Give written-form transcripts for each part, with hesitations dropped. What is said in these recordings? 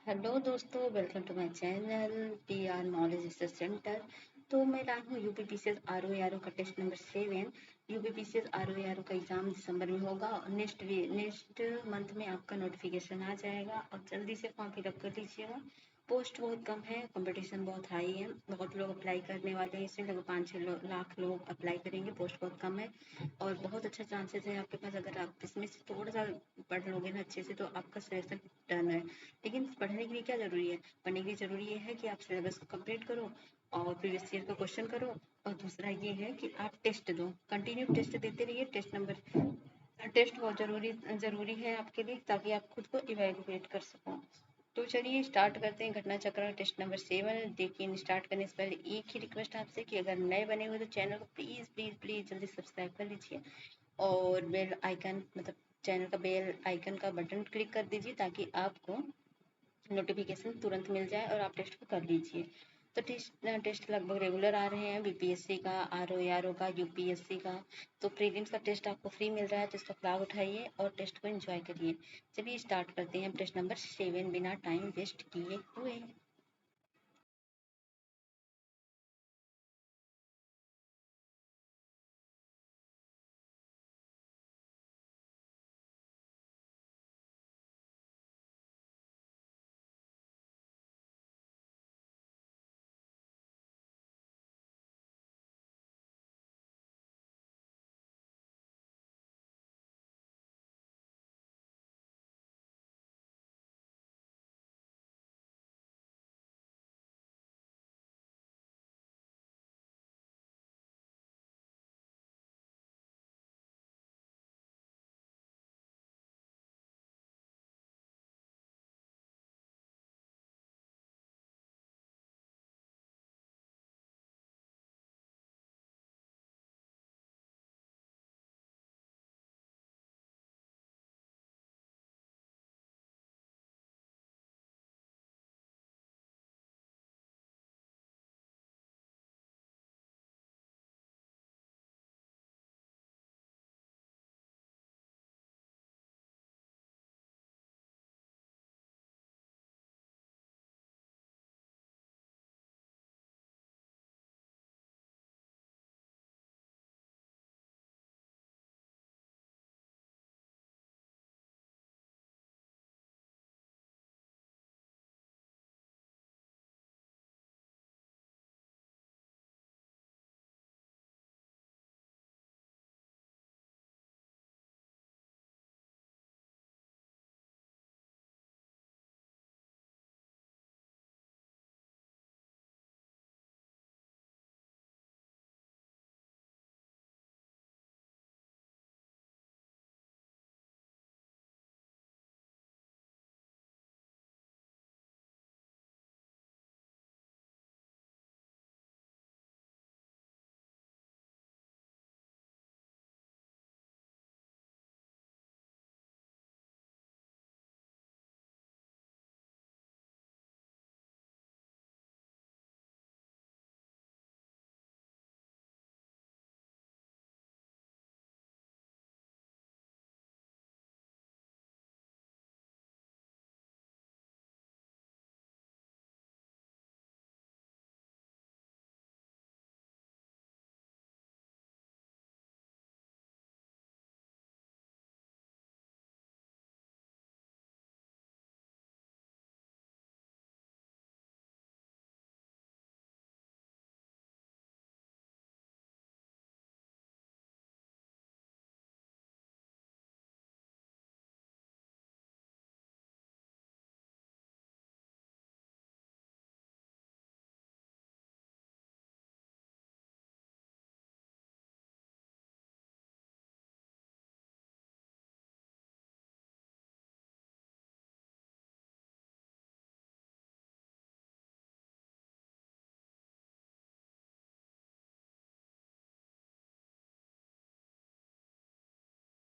Hello दोस्तों, welcome to my channel P R knowledge research centre. तो मैं लाई हूँ यूपीपीसीएस आरओ का टेस्ट नंबर 7। यूपीपीसीएस आरओ का एग्जाम दिसंबर में होगा और नेक्स्ट मंथ में आपका नोटिफिकेशन आ जाएगा। अब जल्दी से फॉर्म फिलअप कर लीजिएगा। पोस्ट बहुत कम है, कंपटीशन बहुत हाई है, बहुत लोग अप्लाई करने वाले हैं। इसमें लगभग 5-6 लाख लोग अप्लाई करेंगे। पोस्ट बहुत कम है और बहुत अच्छा चांसेस है आपके पास। अगर आप इसमें से थोड़ा सा पढ़ लोगे ना अच्छे से तो आपका सिलेक्शन डन है। लेकिन पढ़ने के लिए क्या ज़रूरी है? पढ़ने के लिए ज़रूरी ये है कि आप सिलेबस को कंप्लीट करो और प्रीवियस ईयर का क्वेश्चन करो। और दूसरा ये है कि आप टेस्ट दो, कंटिन्यू टेस्ट देते रहिए। टेस्ट बहुत ज़रूरी है आपके लिए, ताकि आप खुद को इवेलुएट कर सको। तो चलिए स्टार्ट करते हैं घटना चक्र टेस्ट नंबर 7। लेकिन स्टार्ट करने से पहले एक ही रिक्वेस्ट आपसे कि अगर नए बने हुए तो चैनल को प्लीज़ प्लीज़ प्लीज़ जल्दी सब्सक्राइब कर लीजिए और बेल आइकन मतलब चैनल का बेल आइकन का बटन क्लिक कर दीजिए, ताकि आपको नोटिफिकेशन तुरंत मिल जाए और आप टेस्ट को कर लीजिए। तो टेस्ट लगभग रेगुलर आ रहे हैं, बीपीएससी का, आरओ का, यूपीएससी का। तो प्रीलिम्स का टेस्ट आपको फ्री मिल रहा है, तो इसका लाभ उठाइए और टेस्ट को एंजॉय करिए। चलिए स्टार्ट करते हैं टेस्ट नंबर 7 बिना टाइम वेस्ट किए हुए।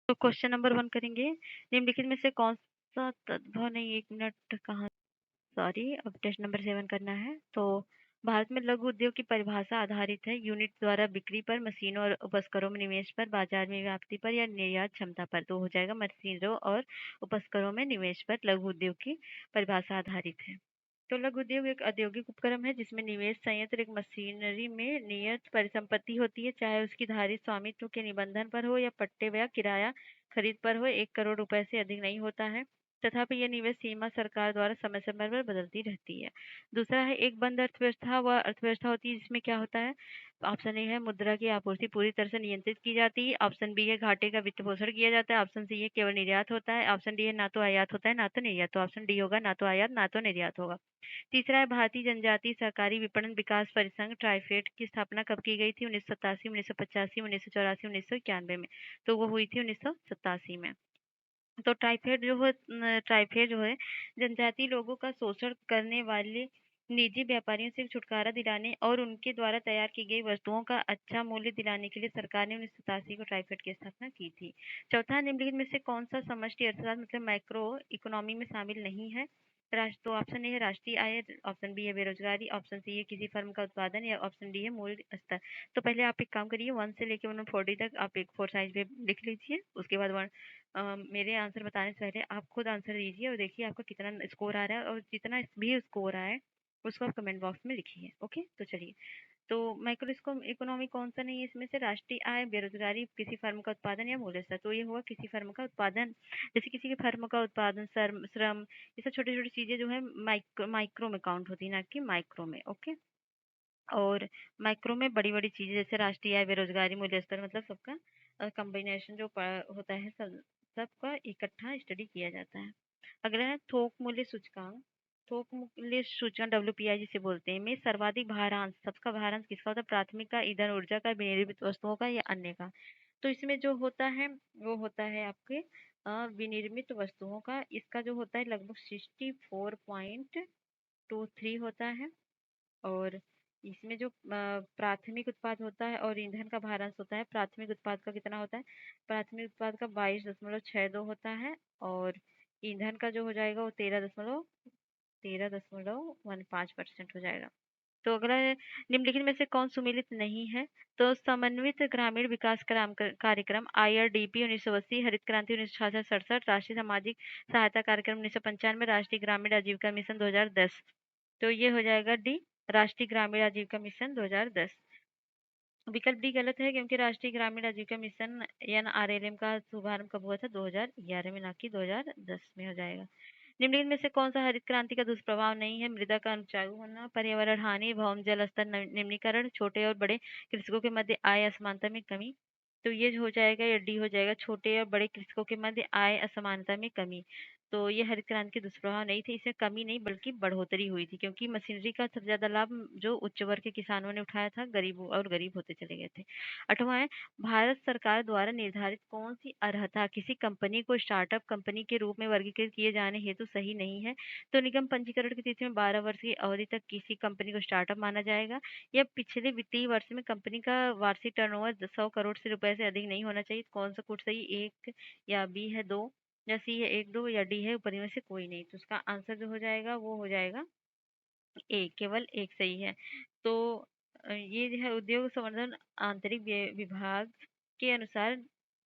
तो क्वेश्चन नंबर 1 करेंगे। निम्नलिखित में से कौन सा तत्व नहीं, 1 मिनट कहाँ, सॉरी, अब टेस्ट नंबर 7 करना है। तो भारत में लघु उद्योग की परिभाषा आधारित है यूनिट द्वारा बिक्री पर, मशीनों और उपकरणों में निवेश पर, बाजार में व्याप्ति पर या निर्यात क्षमता पर। तो हो जाएगा मशीनों और उपकरणों में निवेश पर लघु उद्योग की परिभाषा आधारित है। तो लघु उद्योग एक औद्योगिक उपक्रम है जिसमें निवेश संयंत्र एक मशीनरी में नियत परिसंपत्ति होती है, चाहे उसकी धारित स्वामित्व के निबंधन पर हो या पट्टे या किराया खरीद पर हो। 1 करोड़ रुपए से अधिक नहीं होता है। तथापि यह निवेश सीमा सरकार द्वारा समय समय पर बदलती रहती है। दूसरा है एक बंद अर्थव्यवस्था। वह अर्थव्यवस्था होती है जिसमें क्या होता है, ऑप्शन ए है मुद्रा की आपूर्ति पूरी तरह से नियंत्रित की जाती है, ऑप्शन बी है घाटे का वित्त पोषण किया जाता है, ऑप्शन सी है केवल निर्यात होता है, ऑप्शन डी है ना तो आयात होता है ना तो निर्यात। तो ऑप्शन डी होगा ना तो आयात ना तो निर्यात होगा। तीसरा है भारतीय जनजातीय सहकारी विपणन विकास परिसंघ ट्राइफेड की स्थापना कब की गई थी? 1987, 1985, 1984, 1991 में। तो वो हुई थी 1987 में। तो ट्राइफेड जो है जनजातीय लोगों का शोषण करने वाले निजी व्यापारियों से छुटकारा दिलाने और उनके द्वारा तैयार की गई वस्तुओं का अच्छा मूल्य दिलाने के लिए सरकार ने 1987 को ट्राइफेड की स्थापना की थी। चौथा, निम्नलिखित में से कौन सा समष्टि अर्थशास्त्र मतलब माइक्रो इकोनॉमी में शामिल नहीं है? राष्ट्र तो ऑप्शन ए है राष्ट्रीय आय, ऑप्शन बी है बेरोजगारी, ऑप्शन सी है किसी फर्म का उत्पादन या ऑप्शन डी है मूल्य स्तर। तो पहले आप एक काम करिए, 1 से लेकर 140 तक आप एक 4 साइज में लिख लीजिए। उसके बाद मेरे आंसर बताने से पहले आप खुद आंसर दीजिए और देखिए आपका कितना स्कोर आ रहा है, और जितना भी स्कोर आए उसको आप कमेंट बॉक्स में लिखिए। ओके, तो चलिए। तो माइक्रो इकोनॉमी कौन सा नहीं है इसमें से? राष्ट्रीय आय, बेरोजगारी, किसी फर्म का उत्पादन या मूल्य स्तर। तो ये हुआ किसी फर्म का उत्पादन। जैसे किसी के फर्म का उत्पादन, श्रम, ये सब छोटी छोटी चीजें जो है माइक्रो में काउंट होती है, ना कि माइक्रो में। ओके। और माइक्रो में बड़ी बड़ी चीजें जैसे राष्ट्रीय आय, बेरोजगारी, मूल्य स्तर, मतलब सबका कम्बिनेशन जो होता है, सबका इकट्ठा स्टडी किया जाता है। अगला है थोक मूल्य सूचकांक। थोक मूल्य सूचकांक WPI जिसे बोलते हैं, में सर्वाधिक भारांश, सबका भारांश किसका होता है? प्राथमिक का, ईंधन ऊर्जा का, विनिर्मित वस्तुओं का या अन्य का। तो इसमें जो होता है वो होता है आपके विनिर्मित वस्तुओं का। इसका जो होता है लगभग 64.23 होता है। और इसमें जो प्राथमिक उत्पाद होता है और ईंधन का भारांश होता है, प्राथमिक उत्पाद का कितना होता है? प्राथमिक उत्पाद का 22.62 होता है। और ईंधन का जो हो जाएगा वो 13.15% हो जाएगा। तो अगला है निम्नलिखित में से कौन सुमेलित नहीं है? तो समन्वित ग्रामीण विकास कार्यक्रम IRDP 1980, हरित क्रांति 1966-67, राष्ट्रीय सामाजिक सहायता कार्यक्रम 1995, राष्ट्रीय ग्रामीण आजीविका मिशन 2010। तो ये हो जाएगा डी, राष्ट्रीय ग्रामीण आजीविका मिशन 2010। विकल्प डी गलत है क्योंकि राष्ट्रीय ग्रामीण आजीविका मिशन NRLM का शुभारंभ कब हुआ था? 2011 में, ना कि 2010 में हो जाएगा। निम्नलिखित में से कौन सा हरित क्रांति का दुष्प्रभाव नहीं है? मृदा का अनुचायु होना, पर्यावरण हानि, भौम जल स्तर निम्नीकरण, छोटे और बड़े कृषकों के मध्य आय असमानता में कमी। तो ये हो जाएगा या डी हो जाएगा, छोटे और बड़े कृषकों के मध्य आय असमानता में कमी। तो ये हरित क्रांति के दुष्प्रभाव नहीं थे, इसमें कमी नहीं बल्कि बढ़ोतरी हुई थी, क्योंकि मशीनरी का सबसे ज्यादा लाभ जो उच्च वर्ग के किसानों ने उठाया था, गरीब और गरीब होते चले गए थे। 8वां है भारत सरकार द्वारा निर्धारित कौन सी अर्हता किसी कंपनी को स्टार्टअप कंपनी के रूप में वर्गीकृत किए जाने हेतु सही नहीं है? तो निगम पंजीकरण की तिथि में 12 वर्ष की अवधि तक किसी कंपनी को स्टार्टअप माना जाएगा, या पिछले वित्तीय वर्ष में कंपनी का वार्षिक टर्नओवर 100 करोड़ से रुपए से अधिक नहीं होना चाहिए। कौन सा कोड सही? एक, या बी है दो, या सी है एक दो, या डी है ऊपर में से कोई नहीं। तो उसका आंसर जो हो जाएगा वो हो जाएगा ए, केवल एक सही है। तो ये जो है उद्योग संवर्धन आंतरिक विभाग के अनुसार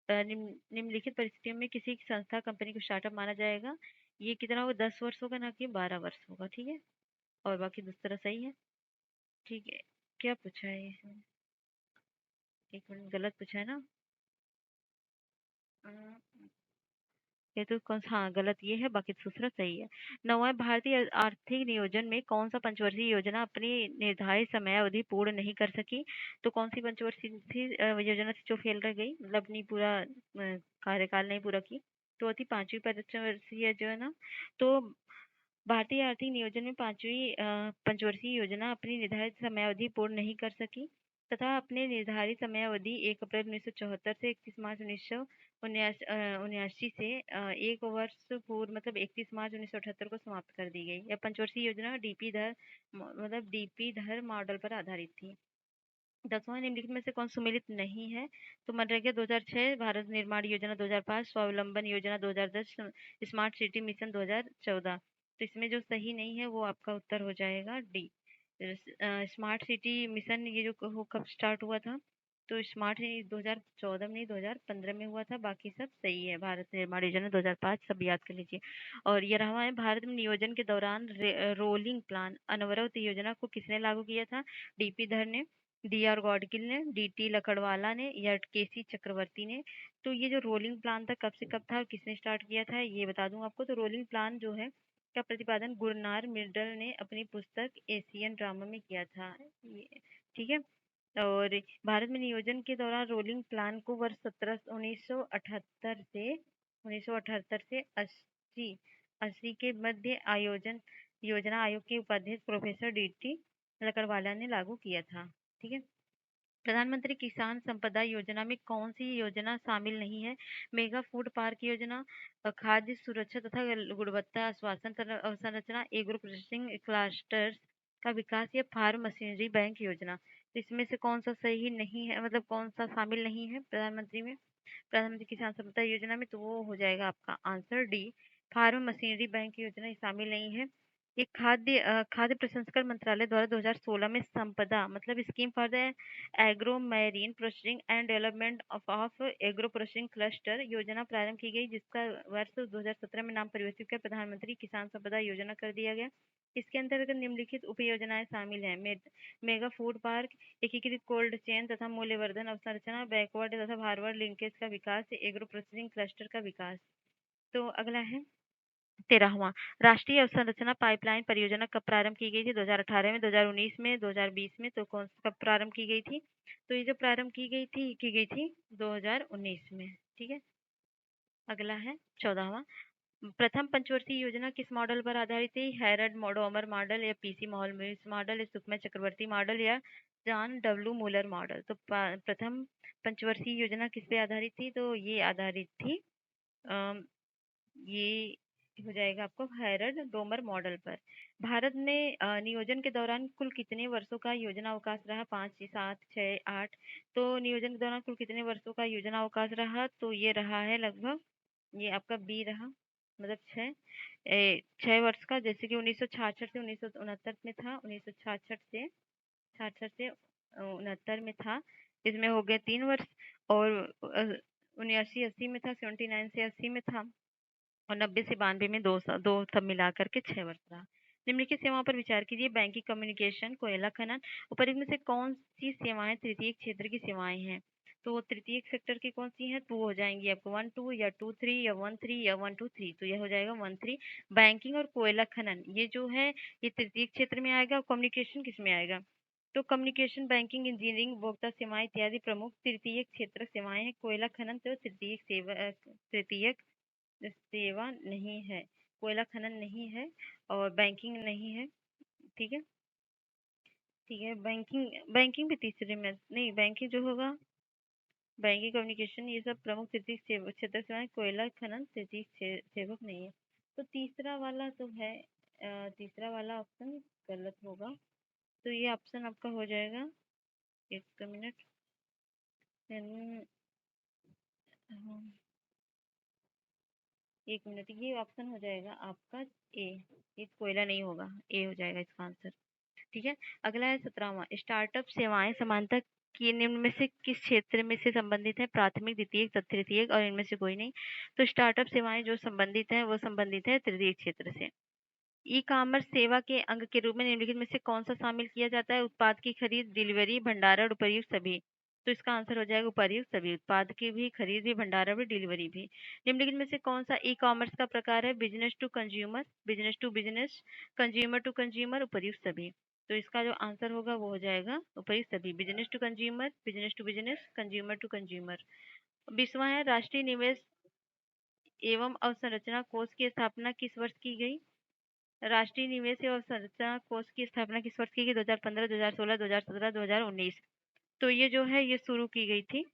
निम्नलिखित परिस्थितियों में किसी संस्था कंपनी को स्टार्टअप माना जाएगा। ये कितना होगा? 10 वर्ष होगा, ना कि 12 वर्ष होगा। ठीक है, और बाकी दूसरा सही है। ठीक है, क्या पूछा है इसमें? एक मिनट, गलत पूछा है ना? ये तो कौन सा? हाँ गलत ये है, बाकी दूसरा सही है। 9वां, भारतीय आर्थिक नियोजन में कौन सा पंचवर्षीय योजना अपनी निर्धारित समयावधि पूर्ण नहीं कर सकी? तो कौन सी पंचवर्षीय थी योजना थी जो फेल रह गई, मतलब अपनी पूरा कार्यकाल नहीं पूरा की? तो वो थी 5वीं पंचवर्षीय योजना। तो भारतीय आर्थिक नियोजन में 5वीं पंचवर्षीय योजना अपनी निर्धारित समयावधि पूर्ण नहीं कर सकी, तथा अपने निर्धारित समयावधि 1 अप्रैल 1974 से 31 मार्च 1979 से 1 वर्ष पूर्व मतलब 31 मार्च 1978 को समाप्त कर दी गई। यह पंचवर्षीय योजना डीपी धर मॉडल पर आधारित थी। 10वां, निम्नलिखित में से कौन सुमेलित नहीं है? तो मनरेगा 2006, भारत निर्माण योजना 2005, स्वावलंबन योजना 2010, स्मार्ट सिटी मिशन 2014। तो इसमें जो सही नहीं है वो आपका उत्तर हो जाएगा डी, स्मार्ट सिटी मिशन ये जो वो कब स्टार्ट हुआ था? तो स्मार्ट सिटी 2014 में नहीं 2015 में हुआ था। बाकी सब सही है। भारत निर्माण योजना 2005 सब याद कर लीजिए। और ये रहा है भारत में नियोजन के दौरान रोलिंग प्लान अनवरत योजना को किसने लागू किया था? डीपी धर ने, डी आर गॉडगिल ने, डी टी लकड़वाला ने या के सी चक्रवर्ती ने। तो ये जो रोलिंग प्लान था कब से कब था और किसने स्टार्ट किया था ये बता दूं आपको। तो रोलिंग प्लान जो है का प्रतिपादन गुरनार मिर्डल ने अपनी पुस्तक एशियन ड्रामा में किया था। ठीक है। और भारत में नियोजन के दौरान रोलिंग प्लान को वर्ष 1978 से 80 के मध्य आयोजन योजना आयोग के उपाध्यक्ष प्रोफेसर डीटी लकड़वाला ने लागू किया था। ठीक है। प्रधानमंत्री किसान संपदा योजना में कौन सी योजना शामिल नहीं है? मेगा फूड पार्क योजना, खाद्य सुरक्षा तथा गुणवत्ता आश्वासन अवसंरचना, एग्रो प्रोसेसिंग क्लस्टर्स का विकास या फार्म मशीनरी बैंक योजना। तो इसमें से कौन सा सही नहीं है, मतलब कौन सा शामिल नहीं है प्रधानमंत्री किसान संपदा योजना में? तो वो हो जाएगा आपका answer D, farm machinery bank योजना इसमें नहीं है। एक खाद्य प्रसंस्करण मंत्रालय द्वारा 2016 में संपदा मतलब scheme for the agro marine processing and development of agro processing cluster योजना प्रारंभ की गई, जिसका वर्ष 2017 में नाम परिवर्तित कर प्रधानमंत्री किसान संपदा योजना कर दिया गया। इसके अंतर्गत निम्नलिखित उप योजनाएं शामिल हैं: मेगा फूड पार्क, एकीकृत कोल्ड चेन तथा मूल्यवर्धन अवसंरचना, बैकवर्ड तथा फॉरवर्ड लिंकेज का विकास, एग्रो प्रोसेसिंग क्लस्टर का विकास। तो अगला है 13वां, राष्ट्रीय अवसंरचना पाइपलाइन परियोजना कब प्रारंभ की गई थी? 2018 में, 2019 में, 2020 में? तो कौन कब प्रारंभ की गई थी? तो ये जो प्रारंभ की गई थी 2019 में। ठीक है। अगला है 14वां, प्रथम पंचवर्षीय योजना किस मॉडल पर आधारित थी? हैरड डोमर मॉडल या पीसी मॉडल या सुकमा चक्रवर्ती मॉडल या जॉन डब्ल्यू मूलर मॉडल? तो प्रथम पंचवर्षीय योजना किस पे आधारित थी? तो ये आधारित थी ये हो जाएगा आपको हैरड डोमर मॉडल पर। भारत में नियोजन के दौरान कुल कितने वर्षों का योजना अवकाश रहा? 5, 7, 6, 8? तो नियोजन के दौरान कुल कितने वर्षों का योजना अवकाश रहा? तो ये रहा है लगभग, ये आपका बी रहा, मतलब 6 वर्ष का। जैसे कि 1966 से 1969 में था, 1966 से 69 में था, इसमें हो गए 3 वर्ष। और 79-80 में था, 79 से 80 में था, और 90 से 92 में दो सब मिला करके 6 वर्ष रहा। निम्नलिखित सेवाओं पर विचार कीजिए: बैंकिंग, कम्युनिकेशन, कोयला खनन। उपरोक्त में से कौन सी सेवाएं तृतीय क्षेत्र की सेवाएं हैं? तो तृतीय सेक्टर की कौन सी हैं? तो हो जाएंगी आपको 1 2 या 2 3 या 1 3 या 1 2 3। तो यह हो जाएगा 1 3। बैंकिंग और कोयला खनन ये जो है ये तृतीय क्षेत्र में आएगा। और कम्युनिकेशन किस में आएगा? तो कम्युनिकेशन, बैंकिंग, इंजीनियरिंग, उपभोक्ता सेवाएं इत्यादि प्रमुख तृतीय क्षेत्र सेवाएं हैं। कोयला खनन तो तृतीय सेवा नहीं है, कोयला खनन नहीं है, और बैंकिंग नहीं है। ठीक है। ठीक है, बैंकिंग बैंकिंग भी तीसरे में नहीं, बैंकिंग जो होगा बैंकिंग, कम्युनिकेशन ये सब प्रमुख तृतीय क्षेत्र सेवाएं, कोयला खनन तृतीय सेवक नहीं है। तो तीसरा वाला तो है, तीसरा वाला ऑप्शन गलत होगा। तो ये ऑप्शन आपका हो जाएगा, एक मिनट, एक मिनट, ये ऑप्शन हो जाएगा आपका ए। ये कोयला नहीं होगा, ए हो जाएगा इसका आंसर। ठीक है। अगला है 17वां, स्टार्टअप सेवाएं समानता की निम्न में से किस क्षेत्र में से संबंधित है? प्राथमिक, द्वितीयक, तृतीयक, और इनमें से कोई नहीं। तो स्टार्टअप सेवाएं जो संबंधित है वो संबंधित है तृतीय क्षेत्र से। ई कॉमर्स सेवा के अंग के रूप में निम्नलिखित में से कौन सा शामिल किया जाता है? उत्पाद की खरीद, डिलीवरी, भंडारण, उपर्युक्त सभी। तो इसका आंसर हो जाएगा उपर्युक्त सभी। उत्पाद की भी खरीद भी, भंडारण भी, डिलीवरी भी। निम्नलिखित में से कौन सा ई कॉमर्स का प्रकार है? Business to consumer, business to business, consumer to consumer, उपर्युक्त सभी। तो इसका जो आंसर होगा वो हो जाएगा उपर्युक्त सभी, business to consumer, business to business, consumer to consumer. 20वां है, राष्ट्रीय निवेश एवं अवसंरचना कोष की स्थापना किस वर्ष की गई? राष्ट्रीय निवेश एवं अवसंरचना कोष की स्थापना किस वर्ष की गई? 2015, 2016, 2017, 2019? तो ये जो है ये शुरू की गई थी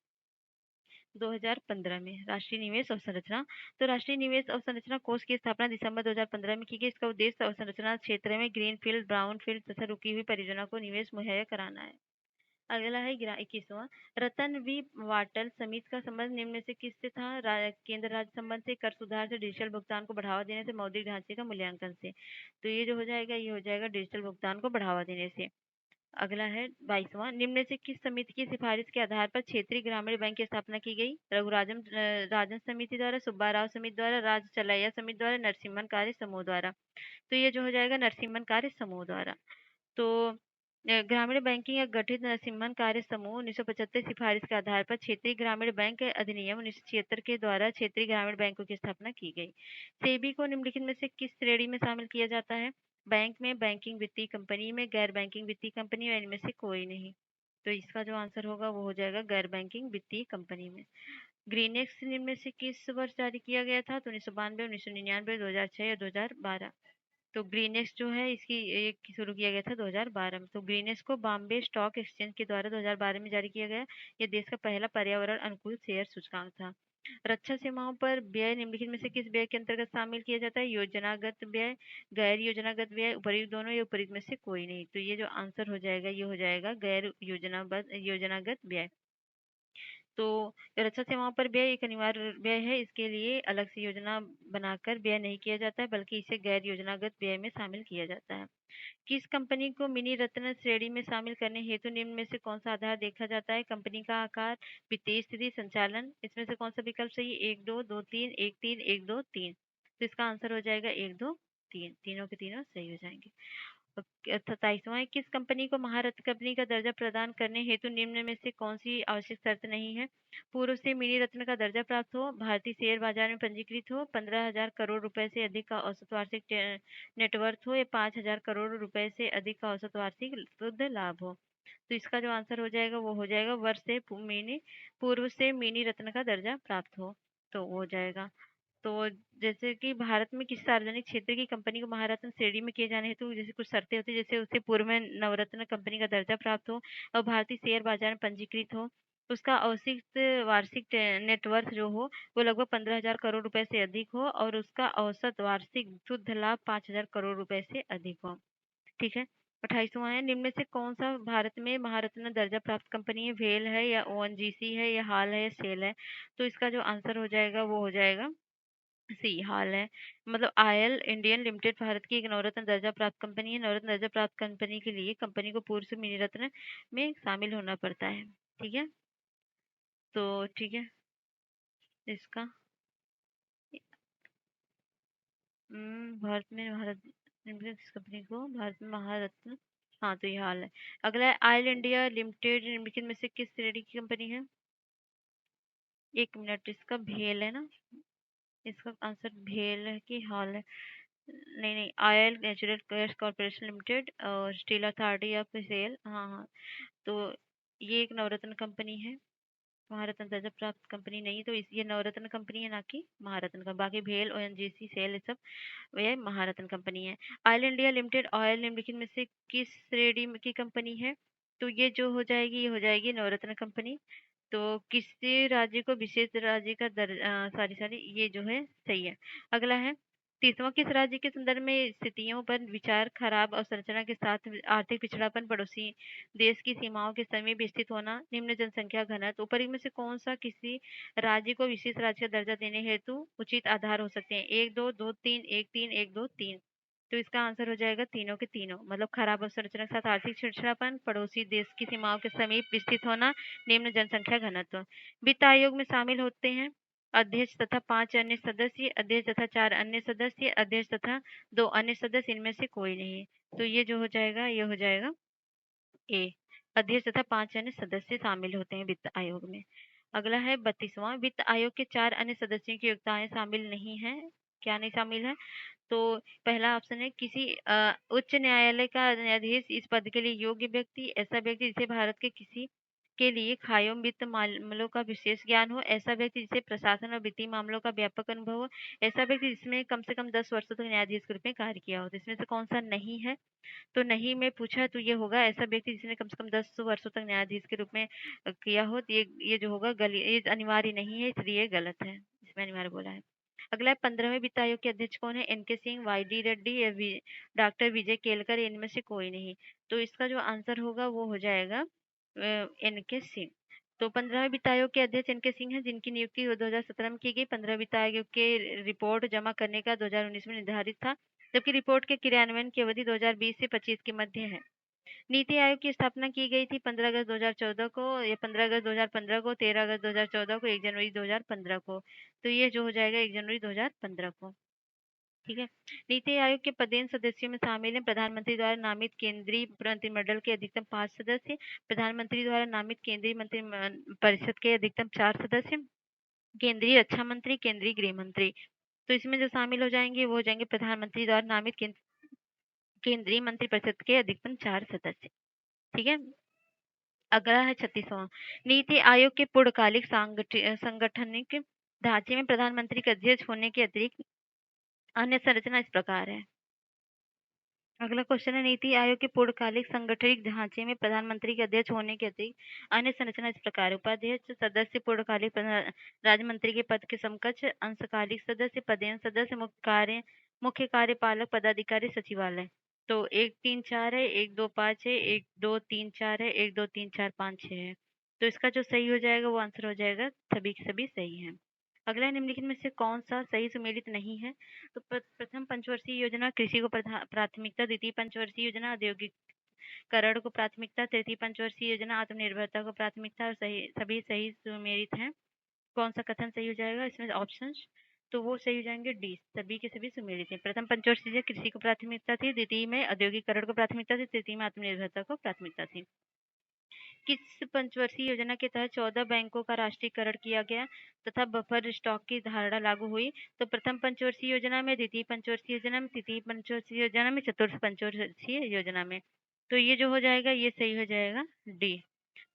2015 में, राष्ट्रीय निवेश अवसंरचना। तो राष्ट्रीय निवेश अवसंरचना कोष की स्थापना दिसंबर 2015 में की गई। इसका उद्देश्य अवसंरचना क्षेत्र में ग्रीन फील्ड, ब्राउन फील्ड तथा रुकी हुई परियोजना को निवेश मुहैया कराना है। अगला है 21वां, रतन वी वाटल समिति का संबंध निम्न में से किससे था? केंद्र राज्य संबंध से, कर सुधार से, डिजिटल भुगतान को बढ़ावा देने से, मौद्रिक ढांचे का मूल्यांकन से। तो ये जो हो जाएगा, ये हो जाएगा डिजिटल भुगतान को बढ़ावा देने से। अगला है 22वां, निम्न में से किस समिति की सिफारिश के आधार पर क्षेत्रीय ग्रामीण बैंक की स्थापना की गई? रघुराजन राजन समिति द्वारा, सुब्बा राव समिति द्वारा, राज चलैया समिति द्वारा, नरसिम्हन कार्य समूह द्वारा। तो ये जो हो जाएगा नरसिम्हन कार्य समूह द्वारा। तो ग्रामीण बैंकिंग या गठित नरसिम्हन कार्य समूह 1975 सिफारिश के आधार पर क्षेत्रीय ग्रामीण बैंक अधिनियम 1976 के द्वारा क्षेत्रीय ग्रामीण बैंकों की स्थापना की गई। सेबी को निम्नलिखित में से किस श्रेणी में शामिल किया जाता है? बैंक में, बैंकिंग वित्तीय कंपनी में, गैर बैंकिंग वित्तीय कंपनी में, इनमें से कोई नहीं। तो इसका जो आंसर होगा वो हो जाएगा गैर बैंकिंग वित्तीय कंपनी में। ग्रीनएक्स निम्न में से किस वर्ष जारी किया गया था? तो 1992, 1999, 2006 या 2012। तो ग्रीनेक्स जो है इसकी एक शुरू किया गया था 2012 में। तो ग्रीनेक्स को बॉम्बे स्टॉक एक्सचेंज के द्वारा 2012 में जारी किया गया। यह देश का पहला पर्यावरण अनुकूल शेयर सूचकांक था। रक्षा सेवाओं पर व्यय निम्नलिखित में से किस व्यय के अंतर्गत शामिल किया जाता है? योजनागत व्यय, गैर योजनागत व्यय, उपयुक्त दोनों या उपयुक्त में से कोई नहीं। तो ये जो आंसर हो जाएगा ये हो जाएगा गैर योजनागत व्यय। तो रक्षा सेवाओं पर व्यय एक अनिवार्य व्यय है, इसके लिए अलग से योजना बनाकर व्यय नहीं किया जाता है, बल्कि इसे गैर योजनागत व्यय में शामिल किया जाता है। किस कंपनी को मिनी रत्न श्रेणी में शामिल करने हेतु निम्न में से कौन सा आधार देखा जाता है? कंपनी का आकार, वित्तीय स्थिति, संचालन, इसमें से कौन सा विकल्प सही? 1 2 2 3, 1 3, 1 2 3। तो इसका आंसर हो जाएगा 1 2 3, तीनों के तीनों सही हो जाएंगे। 27वां, किस कंपनी को महारत्न कंपनी का दर्जा प्रदान करने हेतु निम्न में से कौन सी आवश्यक शर्त नहीं है? पूर्व से मिनी रत्न का दर्जा प्राप्त हो, भारतीय शेयर बाजार में पंजीकृत हो, 15,000 करोड़ रुपए से अधिक का औसत वार्षिक नेटवर्थ हो, या 5,000 करोड़ रुपए से अधिक का औसत वार्षिक शुद्ध लाभ हो। तो इसका जो आंसर हो जाएगा वो हो जाएगा वर्ष से पूर्व से मिनी रत्न का दर्जा प्राप्त हो, तो वो हो जाएगा। तो जैसे कि भारत में किसी सार्वजनिक क्षेत्र की कंपनी को महारत्न श्रेणी में किए जाने हेतु जैसे कुछ शर्तें होती है, जैसे उससे पूर्व में नवरत्न कंपनी का दर्जा प्राप्त हो और भारतीय शेयर बाजार में पंजीकृत हो, उसका औसत वार्षिक नेटवर्थ जो हो वो लगभग 15,000 करोड़ रुपए से अधिक हो, और उसका औसत वार्षिक शुद्ध लाभ 5,000 करोड़ रुपए से अधिक हो। ठीक है। 28वां है, निम्न में से कौन सा भारत में महारत्न दर्जा प्राप्त कंपनी है? वेल है, या ओएनजीसी है, या हाल है, या सेल है? तो इसका जो आंसर हो जाएगा वो हो जाएगा सी हाल है। मतलब आयल इंडियन लिमिटेड भारत की एक नवरत्न दर्जा प्राप्त कंपनी है। नवरत्न दर्जा प्राप्त कंपनी के लिए कंपनी को पूर्व से मिनी रत्न में शामिल होना पड़ता है। ठीक है, तो ठीक है इसका भारत में भारत लिमिटेड किस कंपनी को भारत में महारत्न, हाँ तो ये हाल है। अगला है आयल इंडिया लिमिटेड निम्नलिखित में से किस श्रेणी की कंपनी है? एक मिनट, इसका भेल है ना? इसका आंसर भेल है कि हाल है? नहीं नहीं, oil natural gas corporation limited और स्टील अथॉरिटी ऑफ सेल, हाँ हाँ। तो ये एक नवरत्न कंपनी है, महारत्न दर्जा प्राप्त कंपनी नहीं। तो इस ये नवरत्न कंपनी है, ना कि महारत्न का। बाकी भेल, ओएनजीसी, सेल, ये सब ये महारत्न कंपनी है। ऑयल इंडिया लिमिटेड ऑयल निम्नलिखित में से किस श्रेणी की कंपनी है? तो ये जो हो जाएगी ये हो जाएगी नवरत्न कंपनी। तो किसी राज्य को विशेष राज्य का सॉरी सॉरी, ये जो है सही है। अगला है 30वां, किस राज्य के संदर्भ में स्थितियों पर विचार, खराब अवसंरचना के साथ आर्थिक पिछड़ापन, पड़ोसी देश की सीमाओं के समीप स्थित होना, निम्न जनसंख्या घनत्व, ऊपरी में से कौन सा किसी राज्य को विशेष राज्य का दर्जा देने हेतु उचित आधार हो सकते हैं? 1 2 2 3, 1 3, 1 2 3। तो इसका आंसर हो जाएगा तीनों के तीनों। मतलब खराब अवसंरचना के साथ आर्थिक छिड़छड़ापन, पड़ोसी देश की सीमाओं के समीप स्थित होना, निम्न जनसंख्या घनत्व। वित्त आयोग में शामिल होते हैं अध्यक्ष तथा 5 अन्य सदस्य, अध्यक्ष तथा 4 अन्य सदस्य, अध्यक्ष तथा 2 अन्य सदस्य, इनमें से कोई नहीं। तो ये जो हो जाएगा ये हो जाएगा ए, अध्यक्ष तथा 5 अन्य सदस्य शामिल होते हैं वित्त आयोग में। अगला है 32वां, वित्त आयोग के 4 अन्य सदस्यों की योग्यताएं शामिल नहीं है। क्या नहीं शामिल है? तो पहला ऑप्शन है किसी उच्च न्यायालय का न्यायाधीश इस पद के लिए योग्य व्यक्ति, ऐसा व्यक्ति जिसे भारत के किसी के लिए कायम वित्त मामलों का विशेष ज्ञान हो, ऐसा व्यक्ति जिसे प्रशासन और वित्तीय मामलों का व्यापक अनुभव हो, ऐसा व्यक्ति जिसमें कम से कम 10 वर्षों तक न्यायाधीश के रूप में कार्य किया हो। तो इसमें से कौन सा नहीं है? तो नहीं में पूछा है तो ये होगा ऐसा व्यक्ति जिसने कम से कम 10 वर्षों तक न्यायाधीश के रूप में किया हो। तो ये जो होगा ये अनिवार्य नहीं है, इसलिए गलत है, इसमें अनिवार्य बोला है। अगला है 15वें वित्त आयोग के अध्यक्ष कौन है? NK Singh, Y D Reddy या डॉक्टर विजय केलकर, इनमें से कोई नहीं। तो इसका जो आंसर होगा वो हो जाएगा एन.के. सिंह। तो 15वें वित्त आयोग के अध्यक्ष एन.के. सिंह हैं, जिनकी नियुक्ति 2017 में की गई। 15 वित्त आयोग के रिपोर्ट जमा करने का 2019 में निर्धारित था, जबकि रिपोर्ट के क्रियान्वयन की अवधि 2020 से 25 के मध्य है। नीति आयोग की स्थापना की गई थी 15 अगस्त 2014 को, या 15 अगस्त 2015 को, 13 अगस्त 2014 को, 1 जनवरी 2015 को। तो ये जो हो जाएगा 1 जनवरी 2015 को। ठीक है। नीति आयोग के पदेन सदस्यों में शामिल हैं प्रधानमंत्री द्वारा नामित केंद्रीय मंत्रिमंडल के अधिकतम 5 सदस्य, प्रधानमंत्री द्वारा नामित केंद्रीय मंत्री परिषद के अधिकतम 4 सदस्य, केंद्रीय रक्षा मंत्री, केंद्रीय गृह मंत्री। तो इसमें जो शामिल हो जाएंगे वो हो जाएंगे प्रधानमंत्री द्वारा नामित केंद्रीय मंत्रिपरिषद के अधिकतम 4 सदस्य। ठीक है। अगला है 36वां। नीति आयोग के पूर्णकालिक संगठनिक ढांचे में प्रधानमंत्री के अध्यक्ष होने के अतिरिक्त अन्य संरचना इस प्रकार है। अगला क्वेश्चन है, नीति आयोग के पूर्णकालिक संगठनिक ढांचे में प्रधानमंत्री के अध्यक्ष होने के अतिरिक्त अन्य संरचना इस प्रकार है। उपाध्यक्ष सदस्य, पूर्णकालिक राज्य मंत्री के पद के समकक्ष, अंशकालिक सदस्य, पदेन सदस्य, मुख्य कार्यपालक पदाधिकारी, सचिवालय। तो 1 3 4 है, 1 2 5 है, 1 2 3 4 है, 1 2 3 4 5 6 है। तो इसका जो सही हो जाएगा वो आंसर हो जाएगा, सभी के सभी सही है। अगला निम्नलिखित में से कौन सा सही सुमेलित नहीं है? तो प्रथम पंचवर्षीय योजना कृषि को प्राथमिकता, द्वितीय पंचवर्षीय योजना औद्योगिकरण को प्राथमिकता, तृतीय पंचवर्षीय योजना आत्मनिर्भरता को प्राथमिकता, और सभी सही सुमेलित हैं। कौन सा कथन सही हो जाएगा इसमें ऑप्शन? तो वो सही हो जाएंगे डी, सभी के सभी सुमेलित हैं। प्रथम पंचवर्षीय कृषि को प्राथमिकता थी, द्वितीय में औद्योगिकरण को प्राथमिकता थी, तृतीय में आत्मनिर्भरता को प्राथमिकता थी। किस पंचवर्षीय योजना के तहत 14 बैंकों का राष्ट्रीयकरण किया गया तथा बफर स्टॉक की धारणा लागू हुई? तो प्रथम पंचवर्षीय योजना में, द्वितीय पंचवर्षीय योजना में, तृतीय पंचवर्षीय योजना में, चतुर्थ पंचवर्षीय योजना में। तो ये जो हो जाएगा ये सही हो जाएगा डी,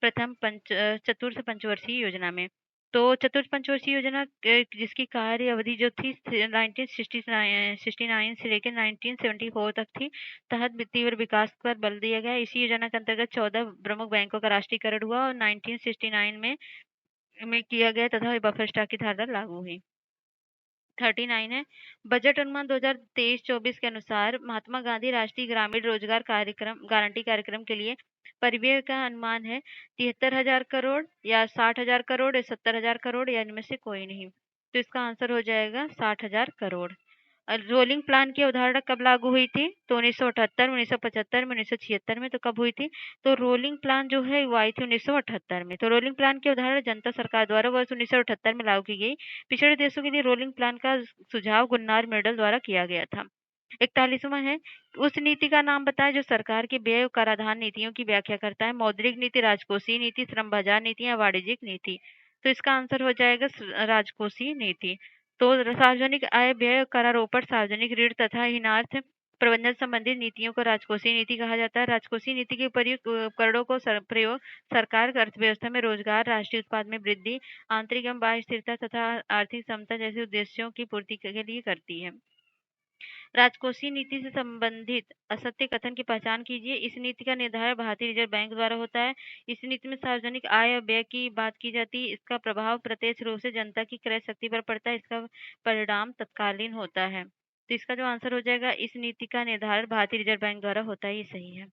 प्रथम चतुर्थ पंचवर्षीय योजना में। तो चतुर्थ पंचवर्षीय योजना जिसकी कार्य अवधि जो थी 1969 से लेकर 1974 तक थी, तहत वित्तीय और विकास पर बल दिया गया। इसी योजना के अंतर्गत 14 प्रमुख बैंकों का राष्ट्रीयकरण हुआ और 1969 में किया गया तथा बफर स्टॉक की धारणा लागू हुई। 39 है, बजट अनुमान 2023-24 के अनुसार महात्मा गांधी राष्ट्रीय ग्रामीण रोजगार गारंटी कार्यक्रम के लिए परिव्यय का अनुमान है 73,000 करोड़ या 60,000 करोड़ या 70,000 करोड़ या इनमें से कोई नहीं। तो इसका आंसर हो जाएगा 60,000 करोड़। रोलिंग प्लान की अवधारणा कब लागू हुई थी? तो 1978, 1975 में, 1976 में। तो कब हुई थी? तो रोलिंग प्लान जो है वो आई थी 1978 में। तो रोलिंग प्लान की अवधारणा जनता सरकार द्वारा वर्ष 1978 में लागू की गई। पिछड़े देशों के लिए रोलिंग प्लान का सुझाव गुन्नार मेडल द्वारा किया गया था। 41वां है, उस नीति का नाम बताएं जो सरकार की व्यय कराधान नीतियों की व्याख्या करता है। मौद्रिक नीति, राजकोषीय नीति, श्रम बाजार नीति या वाणिज्यिक नीति। तो इसका आंसर हो जाएगा राजकोषीय नीति। तो सार्वजनिक आय व्यय करारोपण, सार्वजनिक ऋण तथा हीनार्थ प्रबंधन संबंधित नीतियों को राजकोषीय नीति कहा जाता है। राजकोषीय नीति के उपयुक्त उपकरणों को प्रयोग सरकार अर्थव्यवस्था में रोजगार, राष्ट्रीय उत्पाद में वृद्धि, आंतरिक एवं बाह्य स्थिरता तथा आर्थिक समता जैसे उद्देश्यों की पूर्ति के लिए करती है। राजकोषीय नीति से संबंधित असत्य कथन की पहचान कीजिए। इस नीति का निर्धारण भारतीय रिजर्व बैंक द्वारा होता है। इस नीति में सार्वजनिक आय और व्यय की बात की जाती है। इसका प्रभाव प्रत्यक्ष रूप से जनता की क्रय शक्ति पर पड़ता है। इसका परिणाम तत्कालीन होता है। तो इसका जो आंसर हो जाएगा, इस नीति का निर्धारण भारतीय रिजर्व बैंक द्वारा होता है, ये सही है।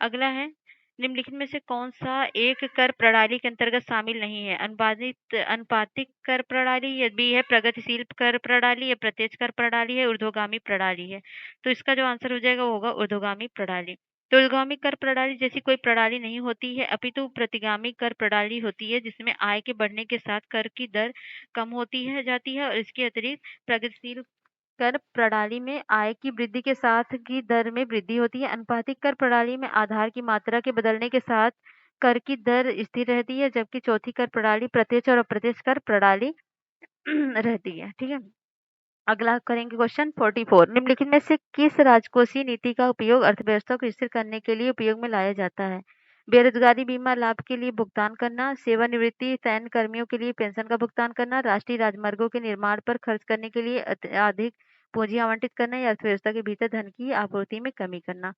अगला है, निम्नलिखित में से कौन सा एक कर प्रणाली के अंतर्गत शामिल नहीं है? अनुपातिक कर प्रणाली, या बी है प्रगतिशील कर प्रणाली, या प्रत्यक्ष कर प्रणाली है, ऊर्ध्वगामी प्रणाली है। तो इसका जो आंसर हो जाएगा वो होगा ऊर्ध्वगामी प्रणाली। तो ऊर्ध्वगामी कर प्रणाली जैसी कोई प्रणाली नहीं होती है, अपितु प्रतिगामी कर प्रणाली होती है, जिसमें आय के बढ़ने के साथ कर की दर कम होती है जाती है। और इसके अतिरिक्त प्रगतिशील कर प्रणाली में आय की वृद्धि के साथ की दर में वृद्धि होती है। अनुपातिक कर प्रणाली में आधार की मात्रा के बदलने के साथ कर की दर स्थिर रहती है, जबकि चौथी कर प्रणाली प्रत्यक्ष और अप्रत्यक्ष कर प्रणाली रहती है। ठीक है। अगला करेंगे क्वेश्चन 44। निम्नलिखित में से किस राजकोषीय नीति का उपयोग अर्थव्यवस्था को स्थिर करने के लिए उपयोग में लाया जाता है? बेरोजगारी बीमा लाभ के लिए भुगतान करना, सेवानिवृत्ति सैन्य कर्मियों के लिए पेंशन का भुगतान करना, राष्ट्रीय राजमार्गों के निर्माण पर खर्च करने के लिए अधिक पूंजी आवंटित करना, या अर्थव्यवस्था के भीतर धन की आपूर्ति में कमी करना।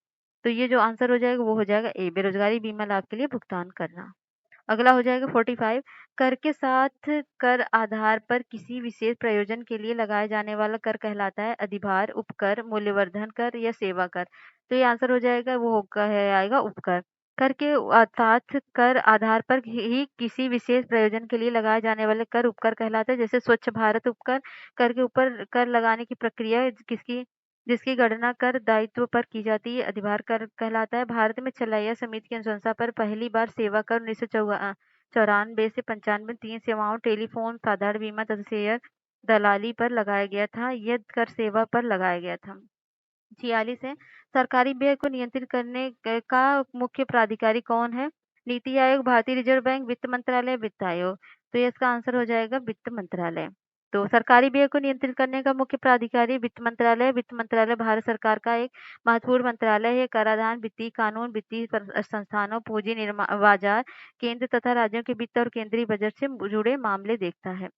तो ये जो आंसर हो जाएगा वो हो जाएगा ए, बेरोजगारी बीमा लाभ के लिए भुगतान करना। अगला हो जाएगा 45। कर के साथ कर आधार पर किसी विशेष प्रयोजन के लिए लगाए जाने वाला कर कहलाता है अधिभार, उपकर, मूल्यवर्धन कर या सेवा कर। तो ये आंसर हो जाएगा वो आएगा उपकर। कर के अर्थात कर आधार पर ही किसी विशेष प्रयोजन के लिए लगाए जाने वाले कर उपकर कहलाते हैं। जैसे स्वच्छ भारत उपकर, कर के ऊपर कर लगाने की प्रक्रिया किसकी जिसकी गणना कर दायित्व पर की जाती है, अधिभार कर कहलाता है। भारत में चलैया समिति की अनुशंसा पर पहली बार सेवा कर 1994 से 95 3 सेवाओं टेलीफोन, साधारण बीमा तथा शेयर दलाली पर लगाया गया था। यह कर सेवा पर लगाया गया था। 46 है, सरकारी व्यय को नियंत्रित करने का मुख्य प्राधिकारी कौन है? नीति आयोग, भारतीय रिजर्व बैंक, वित्त मंत्रालय, वित्त आयोग। तो ये इसका आंसर हो जाएगा वित्त मंत्रालय। तो सरकारी व्यय को नियंत्रित करने का मुख्य प्राधिकारी वित्त मंत्रालय। वित्त मंत्रालय भारत सरकार का एक महत्वपूर्ण मंत्रालय है। कराधान, वित्तीय कानून, वित्तीय संस्थानों, पूंजी निर्माण बाजार, केंद्र तथा राज्यों के वित्त और केंद्रीय बजट से जुड़े मामले देखता है।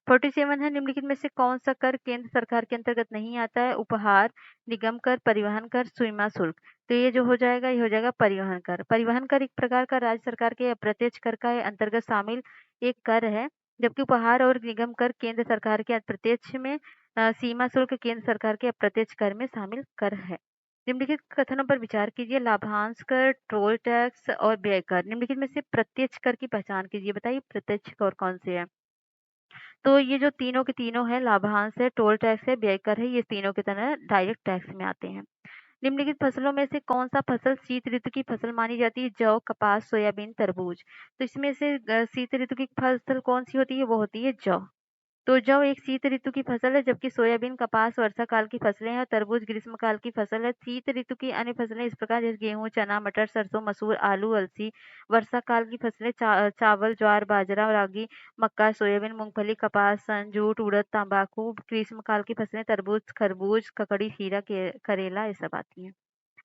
47 है, निम्नलिखित में से कौन सा कर केंद्र सरकार के अंतर्गत नहीं आता है? उपहार, निगम कर, परिवहन कर, सीमा शुल्क। तो ये जो हो जाएगा, ये हो जाएगा परिवहन कर। परिवहन कर एक प्रकार का राज्य सरकार के अप्रत्यक्ष कर का अंतर्गत शामिल एक कर है, जबकि उपहार और निगम कर केंद्र सरकार के अप्रत्यक्ष में, सीमा शुल्क केंद्र सरकार के अप्रत्यक्ष कर में शामिल कर है। निम्नलिखित कथनों पर विचार कीजिए। लाभांश कर, टोल टैक्स और व्यय कर। निम्नलिखित में से प्रत्यक्ष कर की पहचान कीजिए। बताइए प्रत्यक्ष कर कौन से है? तो ये जो तीनों के तीनों है, लाभांश है, टोल टैक्स है, व्यय कर है, ये तीनों की तरह डायरेक्ट टैक्स में आते हैं। निम्नलिखित फसलों में से कौन सा फसल शीत ऋतु की फसल मानी जाती है? जौ, कपास, सोयाबीन, तरबूज। तो इसमें से शीत ऋतु की फसल कौन सी होती है? वो होती है जौ। तो जौ एक शीत ऋतु की फसल है, जबकि सोयाबीन, कपास वर्षा काल की फसलें हैं और तरबूज ग्रीष्म काल की फसल है। शीत ऋतु की अन्य फसलें इस प्रकार जैसे गेहूं, चना, मटर, सरसों, मसूर, आलू, अलसी। वर्षा काल की फसलें चावल, ज्वार, बाजरा, रागी, मक्का, सोयाबीन, मूंगफली, कपास, सन, जूट, उड़द, तंबाकू। ग्रीष्म काल की फसलें तरबूज, खरबूज, ककड़ी, खीरा, करेला, ये सब आती हैं।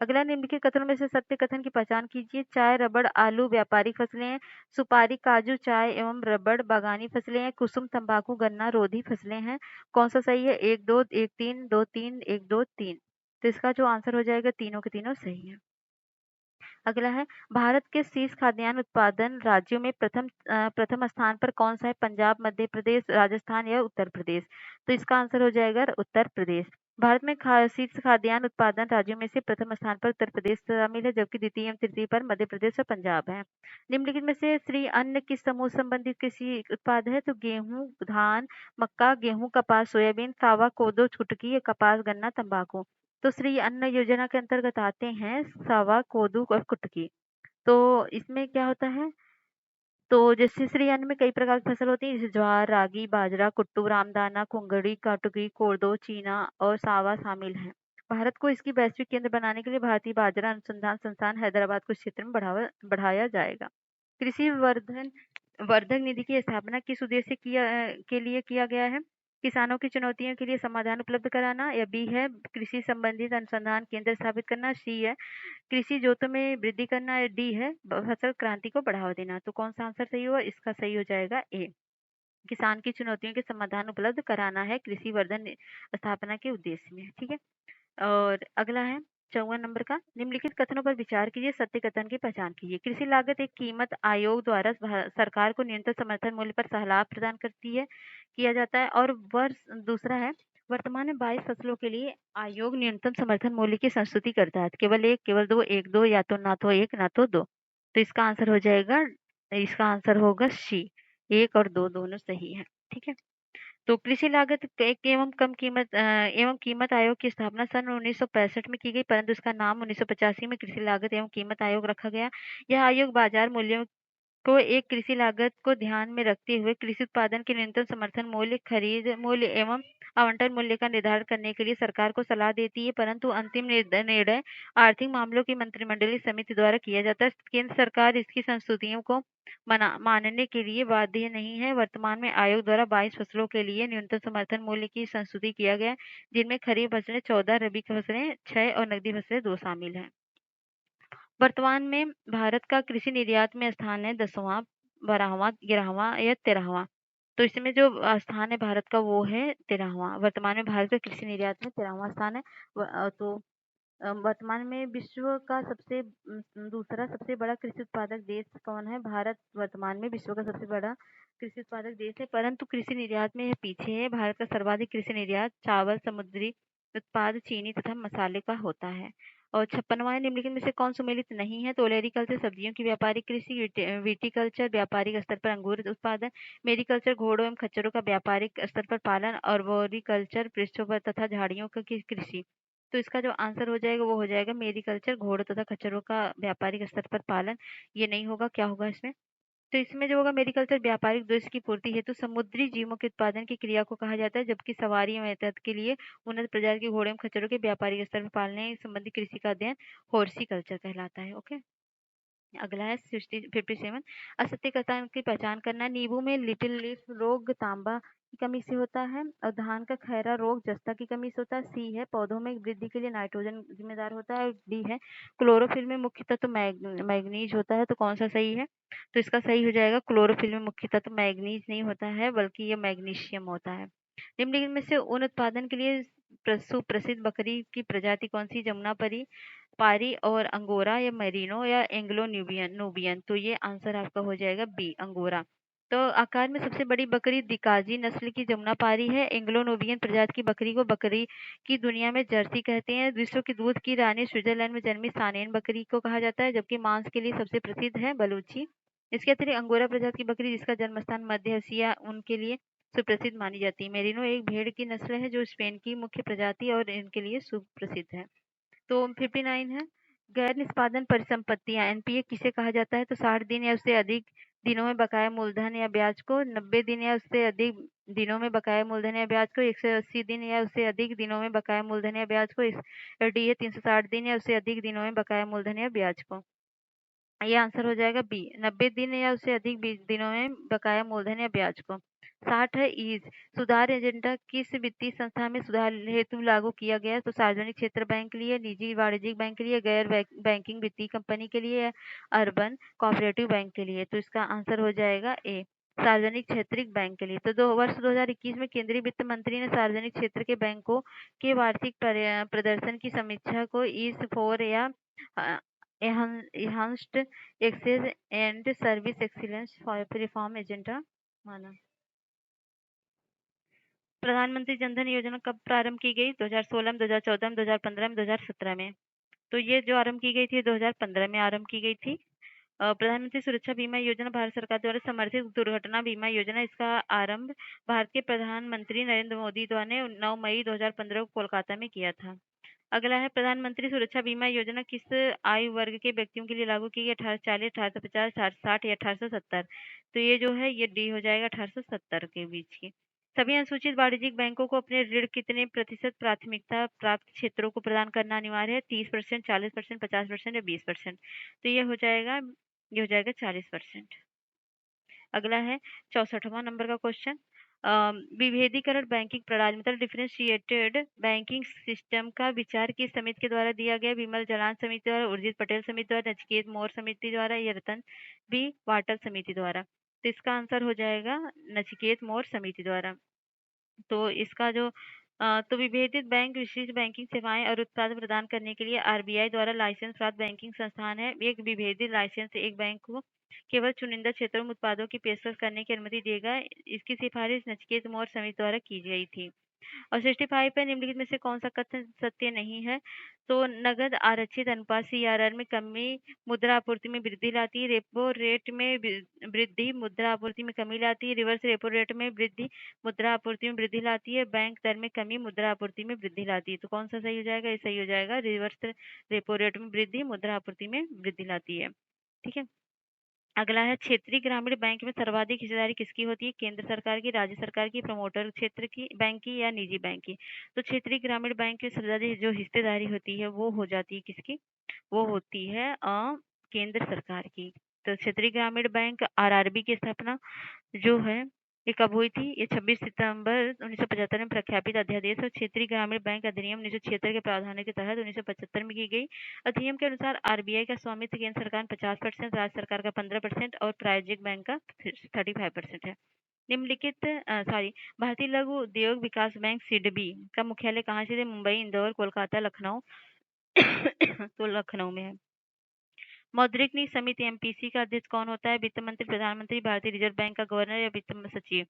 अगला, निम्नलिखित कथनों में से सत्य कथन की पहचान कीजिए। चाय, रबड़, आलू व्यापारिक फसलें हैं। सुपारी, काजू, चाय एवं रबड़ बागानी फसलें हैं। कुसुम, तंबाकू, गन्ना रोधी फसलें हैं। कौन सा सही है? 1 2 1 3 2 3 1 2 3। तो इसका जो आंसर हो जाएगा, तीनों के तीनों सही है। अगला है, भारत के शीर्ष खाद्यान्न उत्पादन राज्यों में प्रथम स्थान पर कौन सा है? पंजाब, मध्य प्रदेश, राजस्थान या उत्तर प्रदेश। तो इसका आंसर हो जाएगा उत्तर प्रदेश। भारत में शीर्ष खाद्यान्न उत्पादन राज्यों में से प्रथम स्थान पर उत्तर प्रदेश शामिल है, जबकि द्वितीय एवं तृतीय पर मध्य प्रदेश और पंजाब है। निम्नलिखित में से श्री अन्न किस समूह संबंधित कृषि उत्पाद है? तो गेहूं, धान, मक्का, गेहूं, कपास, सोयाबीन, सावा, कोदो, छुटकी, कपास, गन्ना, तंबाकू। तो श्री अन्न योजना के अंतर्गत आते हैं सावा, कोदू और कुटकी। तो इसमें क्या होता है? तो जैसे श्री अन्न में कई प्रकार की फसल होती है, जैसे ज्वार, रागी, बाजरा, कुट्टू, रामदाना, कुंगड़ी, काटुकी, कोदो, चीना और सावा शामिल हैं। भारत को इसकी वैश्विक केंद्र बनाने के लिए भारतीय बाजरा अनुसंधान संस्थान हैदराबाद को इस क्षेत्र में बढ़ाया जाएगा। कृषि वर्धक निधि की स्थापना किस उद्देश्य के लिए किया गया है? किसानों की चुनौतियों के लिए समाधान उपलब्ध कराना, या बी है कृषि संबंधित अनुसंधान केंद्र स्थापित करना, सी है कृषि जोतों में वृद्धि करना, या डी है फसल क्रांति को बढ़ावा देना। तो कौन सा आंसर सही होगा? इसका सही हो जाएगा ए, किसान की चुनौतियों के समाधान उपलब्ध कराना है कृषि वर्धन स्थापना के उद्देश्य में। ठीक है। और अगला है 54 नंबर का, निम्नलिखित कथनों पर विचार कीजिए, सत्य कथन की पहचान कीजिए। कृषि लागत एक कीमत आयोग द्वारा सरकार को न्यूनतम समर्थन मूल्य पर सह लाभ प्रदान करती है, किया जाता है। और वर्ष दूसरा है, वर्तमान में 22 फसलों के लिए आयोग न्यूनतम समर्थन मूल्य की संस्तुति करता है। केवल एक, केवल दो, एक दो, या तो ना तो एक ना तो दो। तो इसका आंसर हो जाएगा, इसका आंसर होगा सी, एक और दो दोनों सही है। ठीक है। तो कृषि लागत एक एवं कीमत आयोग की स्थापना सन 1965 में की गई, परंतु इसका नाम 1985 में कृषि लागत एवं कीमत आयोग रखा गया। यह आयोग बाजार मूल्यों को एक कृषि लागत को ध्यान में रखते हुए कृषि उत्पादन के न्यूनतम समर्थन मूल्य, खरीद मूल्य एवं आवंटन मूल्य का निर्धारण करने के लिए सरकार को सलाह देती है, परंतु अंतिम निर्णय आर्थिक मामलों की मंत्रिमंडलीय समिति द्वारा किया जाता है। केंद्र सरकार इसकी संस्तुतियों को मानने के लिए बाध्य नहीं है। वर्तमान में आयोग द्वारा 22 फसलों के लिए न्यूनतम समर्थन मूल्य की संस्तुति किया गया, जिनमें खरीफ फसलें 14, रबी फसलें 6 और नकदी फसलें 2 शामिल हैं। वर्तमान में भारत का कृषि निर्यात में स्थान है 10वां, 12वां, 11वां या 13वां। तो इसमें जो स्थान है भारत का वो है 13वां। वर्तमान में भारत का कृषि निर्यात में 13वां स्थान है। तो वर्तमान में विश्व का दूसरा सबसे बड़ा कृषि उत्पादक देश कौन है? भारत वर्तमान में विश्व का सबसे बड़ा कृषि उत्पादक देश है, परंतु कृषि निर्यात में यह पीछे है। भारत का सर्वाधिक कृषि निर्यात चावल, समुद्री उत्पाद, चीनी तथा मसाले का होता है। और 56वां है, निम्नलिखित में से कौन सम्मिलित नहीं है? तो ओलेरीकल्चर सब्जियों की व्यापारिक कृषि, विटीकल्चर व्यापारिक स्तर पर अंगूर उत्पादन, मेरीकल्चर घोड़ों एवं खच्चरों का व्यापारिक स्तर पर पालन, और वोरिकल्चर वृक्षों पर तथा झाड़ियों की कृषि। तो इसका जो आंसर हो जाएगा वो हो जाएगा मेरीकल्चर, घोड़ों तथा खच्चरों का व्यापारिक स्तर पर पालन। ये नहीं होगा, क्या होगा इसमें? तो इसमें जो होगा मेरिकल्चर व्यापारिक उद्देश्य की पूर्ति हेतु समुद्री जीवों के उत्पादन की क्रिया को कहा जाता है, जबकि सवारी एवं यातायात के लिए उन्नत प्रजाति के घोड़े एवं खच्चरों के व्यापारिक स्तर पर पालने संबंधी कृषि का अध्ययन हॉर्टिकल्चर कहलाता है। ओके, अगला है 57, असत्य कथन की पहचान करना। नींबू में लिटिल लीफ रोग तांबा की कमी से होता है, और धान का खैरा रोग जस्ता की कमी से होता है। सी है पौधों में वृद्धि के लिए नाइट्रोजन जिम्मेदार होता है, और डी है क्लोरोफिल में मुख्य तत्व मैग्नीज होता है। तो कौन सा सही है? तो इसका सही हो जाएगा क्लोरोफिल में मुख्य तत्व मैग्नीज नहीं होता है, बल्कि ये मैग्नीशियम होता है। निम्नलिखित में से ऊन उत्पादन के लिए सुप्रसिद्ध बकरी की प्रजाति कौन सी? जमुनापरी, पारी और अंगोरा, या मेरिनो, या एंग्लो न्यूबियन नूबियन। तो ये आंसर आपका हो जाएगा बी, अंगोरा। तो आकार में सबसे बड़ी बकरी दिकाजी नस्ल की जमुनापारी है। एंग्लो नूबियन प्रजाति की बकरी को बकरी की दुनिया में जर्सी कहते हैं। विश्व की दूध की रानी स्विट्जरलैंड में जन्मी सानेन बकरी को कहा जाता है, जबकि मांस के लिए सबसे प्रसिद्ध है बलूची। इसके अतिरिक्त अंगोरा प्रजाति की बकरी, जिसका जन्म स्थान मध्य एशिया, उनके लिए सुप्रसिद्ध मानी जाती है। मेरिनो एक भेड़ की नस्ल है जो स्पेन की मुख्य प्रजाति और इनके लिए सुप्रसिद्ध है। तो 59 है, गैर निष्पादन परिसंपत्तियां एनपीए किसे कहा जाता है? तो 60 दिन या उससे अधिक दिनों में बकाया मूलधन या ब्याज को, 90 दिन या उससे अधिक दिनों में बकाया मूलधन या ब्याज को, 180 दिन या उससे अधिक दिनों में बकाया मूलधन या ब्याज को, डी है 360 दिन या उससे अधिक दिनों में बकाया मूलधन या ब्याज को। ये आंसर हो जाएगा बी, 90 दिन या उससे अधिक दिनों में बकाया मूलधन या ब्याज को। 60 है ईज, सुधार एजेंडा किस वित्तीय संस्था में सुधार हेतु लागू किया गया? तो सार्वजनिक क्षेत्र बैंक के लिए, निजी वाणिज्यिक बैंक के लिए, गैर बैंकिंग वित्तीय कंपनी के लिए, या अर्बन कोऑपरेटिव बैंक के लिए। तो इसका आंसर हो जाएगा ए, सार्वजनिक क्षेत्रीय बैंक के लिए। तो वर्ष 2021 में केंद्रीय वित्त मंत्री ने सार्वजनिक क्षेत्र के बैंकों के वार्षिक प्रदर्शन की समीक्षा को ईज फोर या enhanced access and service excellence for reform agenda माना। प्रधानमंत्री जनधन योजना कब प्रारंभ की गई? 2016 में, 2014 में, 2015 में, 2017 में। तो ये जो आरंभ की गई थी 2015 में आरंभ की गई थी। प्रधानमंत्री सुरक्षा बीमा योजना भारत सरकार द्वारा समर्थित दुर्घटना बीमा योजना। इसका आरंभ भारत के प्रधानमंत्री नरेंद्र मोदी द्वारा ने 9 मई 2015 को कोलकाता में किया था। अगला है, प्रधानमंत्री सुरक्षा बीमा योजना किस आयु वर्ग के व्यक्तियों के लिए लागू की गई? 1840, 1850, 1860 या 1870। तो ये जो है ये डी हो जाएगा 1870 के बीच की। सभी अनुसूचित वाणिज्यिक बैंकों को अपने ऋण कितने प्रतिशत प्राथमिकता प्राप्त क्षेत्रों को प्रदान करना अनिवार्य है? 30%, 40%, 50% या 20%। तो ये हो जाएगा 40%। अगला है 64वां नंबर का क्वेश्चन, विभेदीकरण बैंकिंग प्रणाली मतलब डिफरेंशिएटेड बैंकिंग सिस्टम का विचार किस समिति के द्वारा दिया गया? विमल जलान समिति द्वारा, उर्जित पटेल समिति द्वारा, नचिकेत मौर्य समिति द्वारा, या रतन बी वाटल समिति द्वारा। तो इसका आंसर हो जाएगा नचिकेत मौर्य समिति द्वारा। तो इसका जो तो विभेदित बैंक विशिष्ट बैंकिंग सेवाएं और उत्पाद प्रदान करने के लिए आरबीआई द्वारा लाइसेंस प्राप्त बैंकिंग संस्थान है। एक विभेदित लाइसेंस एक बैंक को केवल चुनिंदा क्षेत्रों में उत्पादों की पेशकश करने की अनुमति देगा। इसकी सिफारिश नचिकेत मौर्य समिति द्वारा की गई थी। और 65 पे निम्नलिखित में से कौन सा कथन सत्य नहीं है? तो नगद आरक्षित अनुपात सीआरआर में कमी मुद्रा आपूर्ति में वृद्धि लाती है। रेपो रेट में वृद्धि मुद्रा आपूर्ति में कमी लाती है। रिवर्स रेपो रेट में वृद्धि मुद्रा आपूर्ति में वृद्धि लाती है। बैंक दर में कमी मुद्रा आपूर्ति में वृद्धि लाती है। तो कौन सा सही हो जाएगा? ये सही हो जाएगा, रिवर्स रेपो रेट में वृद्धि मुद्रा आपूर्ति में वृद्धि लाती है। ठीक है, अगला है, क्षेत्रीय ग्रामीण बैंक में सर्वाधिक हिस्सेदारी किसकी होती है? केंद्र सरकार की, राज्य सरकार की, प्रमोटर क्षेत्र की बैंक की, या निजी बैंक की। तो क्षेत्रीय ग्रामीण बैंक की सर्वाधिक जो हिस्सेदारी होती है वो हो जाती है किसकी? वो होती है केंद्र सरकार की। तो क्षेत्रीय ग्रामीण बैंक आरआरबी की स्थापना जो है ये कब हुई थी? ये 26 सितंबर 1975 में प्रख्यापित अध्यादेश और क्षेत्रीय ग्रामीण बैंक अधिनियम 1976 के प्रावधानों के तहत 1975 में की गई। अधिनियम के अनुसार आरबीआई का स्वामित्व केंद्र सरकार 50%, राज्य सरकार का 15% और प्रायोजिक बैंक का 35% है। निम्नलिखित भारतीय लघु उद्योग विकास बैंक सिडबी का मुख्यालय कहाँ से? मुंबई, इंदौर, कोलकाता, लखनऊ। तो लखनऊ में है। मौद्रिक नीति समिति एमपीसी का अध्यक्ष कौन होता है? वित्त मंत्री, प्रधानमंत्री, भारतीय रिजर्व बैंक का गवर्नर, या वित्त सचिव।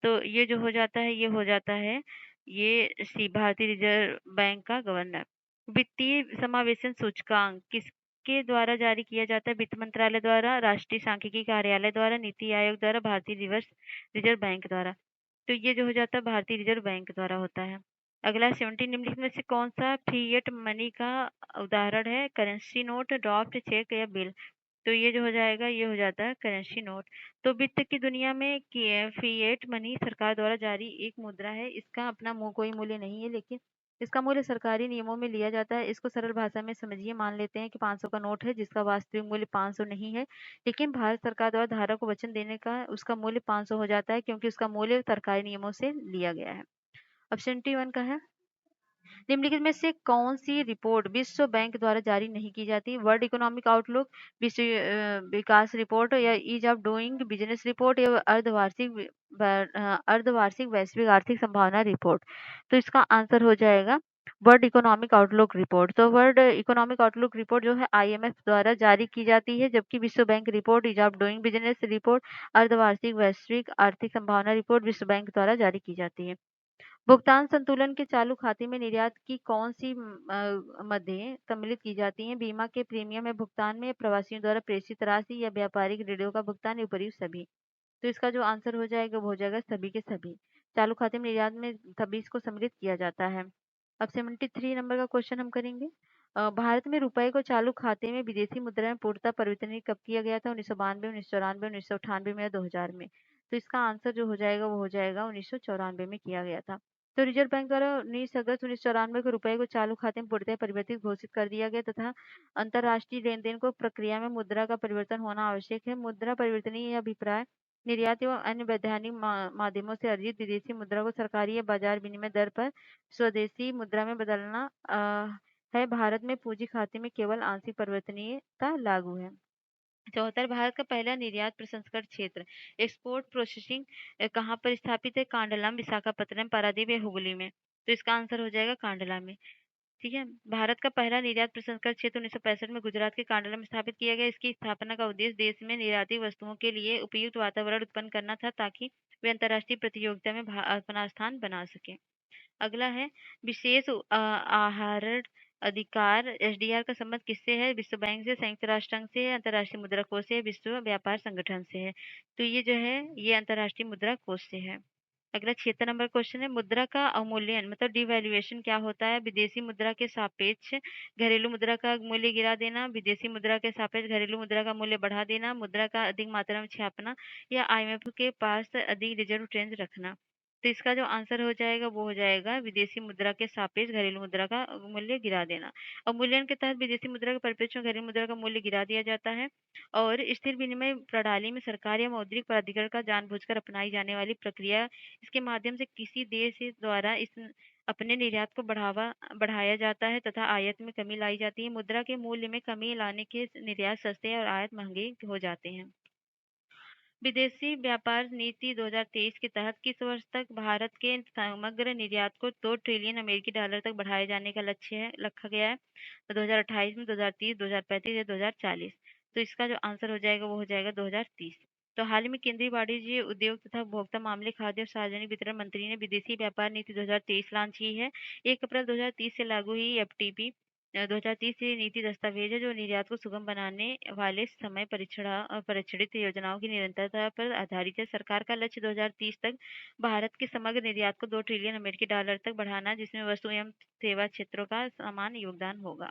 तो ये जो हो जाता है ये हो जाता है ये भारतीय रिजर्व बैंक का गवर्नर। वित्तीय समावेशन सूचकांक किसके द्वारा जारी किया जाता है? वित्त मंत्रालय द्वारा, राष्ट्रीय सांख्यिकी कार्यालय द्वारा, नीति आयोग द्वारा, भारतीय रिजर्व बैंक द्वारा। तो ये जो हो जाता है भारतीय रिजर्व बैंक द्वारा होता है। अगला 17 निम्नलिखित में से कौन सा फिएट मनी का उदाहरण है? करेंसी नोट, ड्राफ्ट चेक या बिल। तो ये जो हो जाएगा ये हो जाता है करेंसी नोट। तो वित्त की दुनिया में फिएट मनी सरकार द्वारा जारी एक मुद्रा है। इसका अपना कोई मूल्य नहीं है, लेकिन इसका मूल्य सरकारी नियमों में लिया जाता है। इसको सरल भाषा में समझिए, मान लेते हैं कि 500 का नोट है जिसका वास्तविक मूल्य 500 नहीं है, लेकिन भारत सरकार द्वारा धारक को वचन देने का उसका मूल्य 500 हो जाता है, क्योंकि उसका मूल्य सरकारी नियमों से लिया गया है। ऑप्शन टी वन का है, निम्नलिखित में से कौन सी रिपोर्ट विश्व बैंक द्वारा जारी नहीं की जाती? वर्ल्ड इकोनॉमिक आउटलुक, विश्व विकास रिपोर्ट, या ease of doing business report, या अर्धवार्षिक वैश्विक आर्थिक संभावना रिपोर्ट। तो इसका आंसर हो जाएगा वर्ल्ड इकोनॉमिक आउटलुक रिपोर्ट। तो वर्ल्ड इकोनॉमिक आउटलुक रिपोर्ट जो है आईएमएफ द्वारा जारी की जाती है, जबकि विश्व bank report, ease of doing business report, अर्धवार्षिक वैश्विक आर्थिक संभावना रिपोर्ट विश्व बैंक द्वारा जारी की जाती है। भुगतान संतुलन के चालू खाते में निर्यात की कौन सी मदें सम्मिलित की जाती हैं? बीमा के प्रीमियम में भुगतान में, प्रवासियों द्वारा प्रेषित राशि, या व्यापारिक ऋणों का भुगतान, उपयुक्त सभी। तो इसका जो आंसर हो जाएगा वो हो जाएगा सभी के सभी। चालू खाते में निर्यात में सभी इसको सम्मिलित किया जाता है। अब 73 नंबर का क्वेश्चन हम करेंगे। भारत में रुपए को चालू खाते में विदेशी मुद्रा में पूर्णतः परिवर्तन कब किया गया था? 1992, 1994, 1998 में, या 2000 में। तो इसका आंसर जो हो जाएगा वो हो जाएगा 1994 में किया गया था। तो रिजर्व बैंक द्वारा 19 अगस्त 1994 को रुपए को चालू खाते में पूर्णतः परिवर्तित घोषित कर दिया गया तथा अंतर्राष्ट्रीय लेन देन को प्रक्रिया में मुद्रा का परिवर्तन होना आवश्यक है। मुद्रा परिवर्तनीय अभिप्राय निर्यात एवं अन्य वैधानिक माध्यमों से अर्जित विदेशी मुद्रा को सरकारी या बाजार विनिमय दर पर स्वदेशी मुद्रा में बदलना है। भारत में पूंजी खाते में केवल आंशिक परिवर्तनीयता लागू है। 74 भारत का पहला निर्यात प्रसंस्करण क्षेत्र एक्सपोर्ट प्रोसेसिंग कहाँ पर स्थापित है? कांडला, विशाखापत्तनम, पारादीप या हुगली में। तो इसका आंसर हो जाएगा कांडला में। ठीक है। भारत का पहला निर्यात प्रसंस्करण क्षेत्र 1965 में गुजरात के कांडला में स्थापित किया गया। इसकी स्थापना का उद्देश्य देश में निर्यातित वस्तुओं के लिए उपयुक्त वातावरण उत्पन्न करना था, ताकि वे अंतर्राष्ट्रीय प्रतियोगिता में अपना स्थान बना सके। अगला है विशेष आहार अधिकार एसडीआर का संबंध किससे है? विश्व बैंक से, संयुक्त राष्ट्र संघ से, अंतर्राष्ट्रीय मुद्रा कोष से, विश्व व्यापार संगठन से है। तो ये जो है ये अंतर्राष्ट्रीय मुद्रा कोष से है। अगला 76 नंबर क्वेश्चन है, मुद्रा का अवमूल्यन मतलब डिवैल्यूएशन क्या होता है? विदेशी मुद्रा के सापेक्ष घरेलू मुद्रा का मूल्य गिरा देना, विदेशी मुद्रा के सापेक्ष घरेलू मुद्रा का मूल्य बढ़ा देना, मुद्रा का अधिक मात्रा में छापना, या आईएमएफ के पास अधिक रिजर्व ट्रेंड रखना। तो इसका जो आंसर हो जाएगा वो हो जाएगा विदेशी मुद्रा के सापेक्ष घरेलू मुद्रा का मूल्य गिरा देना। अवमूल्यन के तहत विदेशी मुद्रा के परिप्रेक्ष्य में घरेलू मुद्रा का मूल्य गिरा दिया जाता है। और स्थिर विनिमय प्रणाली में सरकार या मौद्रिक प्राधिकरण का जानबूझकर अपनाई जाने वाली प्रक्रिया, इसके माध्यम से किसी देश द्वारा इस अपने निर्यात को बढ़ाया जाता है तथा आयात में कमी लाई जाती है। मुद्रा के मूल्य में कमी लाने के निर्यात सस्ते और आयात महंगे हो जाते हैं। विदेशी व्यापार नीति 2023 के तहत किस वर्ष तक भारत के समग्र निर्यात को 2 ट्रिलियन अमेरिकी डॉलर तक बढ़ाए जाने का लक्ष्य रखा गया है? 2028 में, 2030, 2035 या 2040। तो इसका जो आंसर हो जाएगा वो हो जाएगा 2030। तो हाल ही में केंद्रीय वाणिज्य उद्योग तथा उपभोक्ता मामले, खाद्य और सार्वजनिक वितरण मंत्री ने विदेशी व्यापार नीति 2023 लॉन्च की है। 1 अप्रैल 2030 से लागू हुई एफटीपी 2030 ये नीति दस्तावेज है जो निर्यात को सुगम बनाने वाले समय परिक्षणित योजनाओं की निरंतरता पर आधारित है। सरकार का लक्ष्य 2030 तक भारत के समग्र निर्यात को 2 ट्रिलियन अमेरिकी डॉलर तक बढ़ाना, जिसमें वस्तु एवं सेवा क्षेत्रों का समान योगदान होगा।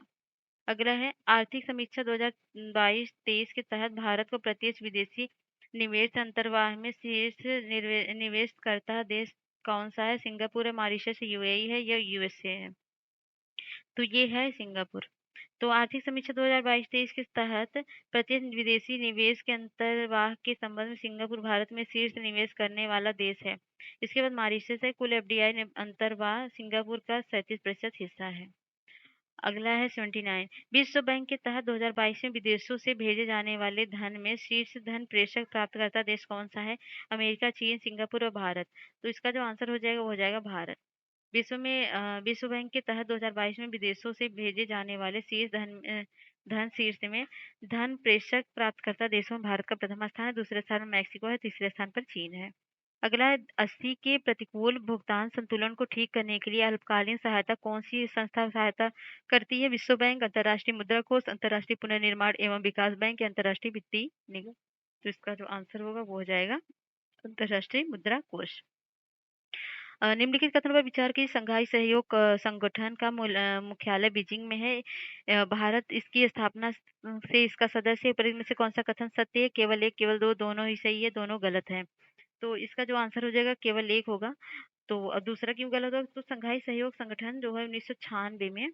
अगला है आर्थिक समीक्षा 2022-23 के तहत भारत को प्रत्यक्ष विदेशी निवेश अंतर्वाह में शीर्ष निवेशकर्ता देश कौन सा है? सिंगापुर है, मॉरिशस, यूएई है, या यूएसए है। तो ये है सिंगापुर। तो आर्थिक समीक्षा 2022-23 के तहत प्रत्यक्ष विदेशी निवेश के अंतर्वाह के संबंध में सिंगापुर भारत में शीर्ष निवेश करने वाला देश है। इसके बाद मॉरिशस है। कुल एफडीआई अंतर्वाह सिंगापुर का 37% हिस्सा है। अगला है 79, विश्व बैंक के तहत 2022 में विदेशों से भेजे जाने वाले धन में शीर्ष धन प्रेषक प्राप्तकर्ता देश कौन सा है? अमेरिका, चीन, सिंगापुर और भारत। तो इसका जो आंसर हो जाएगा वो हो जाएगा भारत। विश्व बैंक के तहत 2022 में विदेशों से भेजे जाने वाले धन शीर्ष में धन प्रेषक प्राप्तकर्ता देशों में भारत का प्रथम स्थान है, दूसरे स्थान में मैक्सिको है, तीसरे स्थान पर चीन है। अगला है 80 के प्रतिकूल भुगतान संतुलन को ठीक करने के लिए अल्पकालीन सहायता कौन सी संस्था सहायता करती है? विश्व बैंक, अंतर्राष्ट्रीय मुद्रा कोष, अंतर्राष्ट्रीय पुनर्निर्माण एवं विकास बैंक या अंतर्राष्ट्रीय वित्तीय निगम। तो इसका जो आंसर होगा वो हो जाएगा अंतर्राष्ट्रीय मुद्रा कोष। निम्नलिखित कथन पर विचार कीजिए। संघाई सहयोग संगठन का मुख्यालय बीजिंग में है। भारत इसकी स्थापना से इसका सदस्य है। में से कौन सा कथन सत्य है? केवल एक, केवल दो, दोनों ही सही है, दोनों गलत है। तो इसका जो आंसर हो जाएगा केवल एक होगा। तो दूसरा क्यों गलत होगा? तो संघाई सहयोग संगठन जो है 1996 में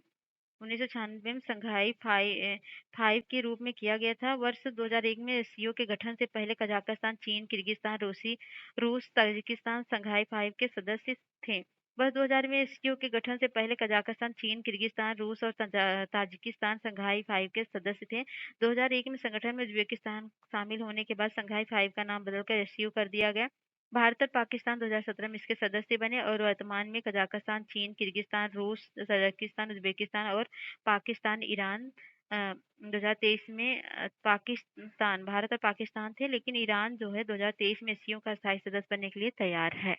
संघाई फाइव के रूप में किया गया था। वर्ष 2001 में एससीओ के गठन से पहले कजाकिस्तान, चीन, किर्गिस्तान, रूस, ताजिकिस्तान संघाई फाइव के सदस्य थे। वर्ष 2000 में एससीओ के गठन से पहले कजाकिस्तान, चीन, किर्गिस्तान, रूस और ताजिकिस्तान संघाई फाइव के सदस्य थे। 2001 में संगठन में उज्बेकिस्तान शामिल होने के बाद संघाई फाइव का नाम बदलकर एससीओ कर दिया गया। भारत और पाकिस्तान 2017 में इसके सदस्य बने और वर्तमान में कजाकिस्तान, चीन, किर्गिस्तान, रूस, ताजिकिस्तान, उज्बेकिस्तान और पाकिस्तान, ईरान 2023 में पाकिस्तान, भारत और पाकिस्तान थे, लेकिन ईरान जो है 2023 में एससीओ का स्थायी सदस्य बनने के लिए तैयार है।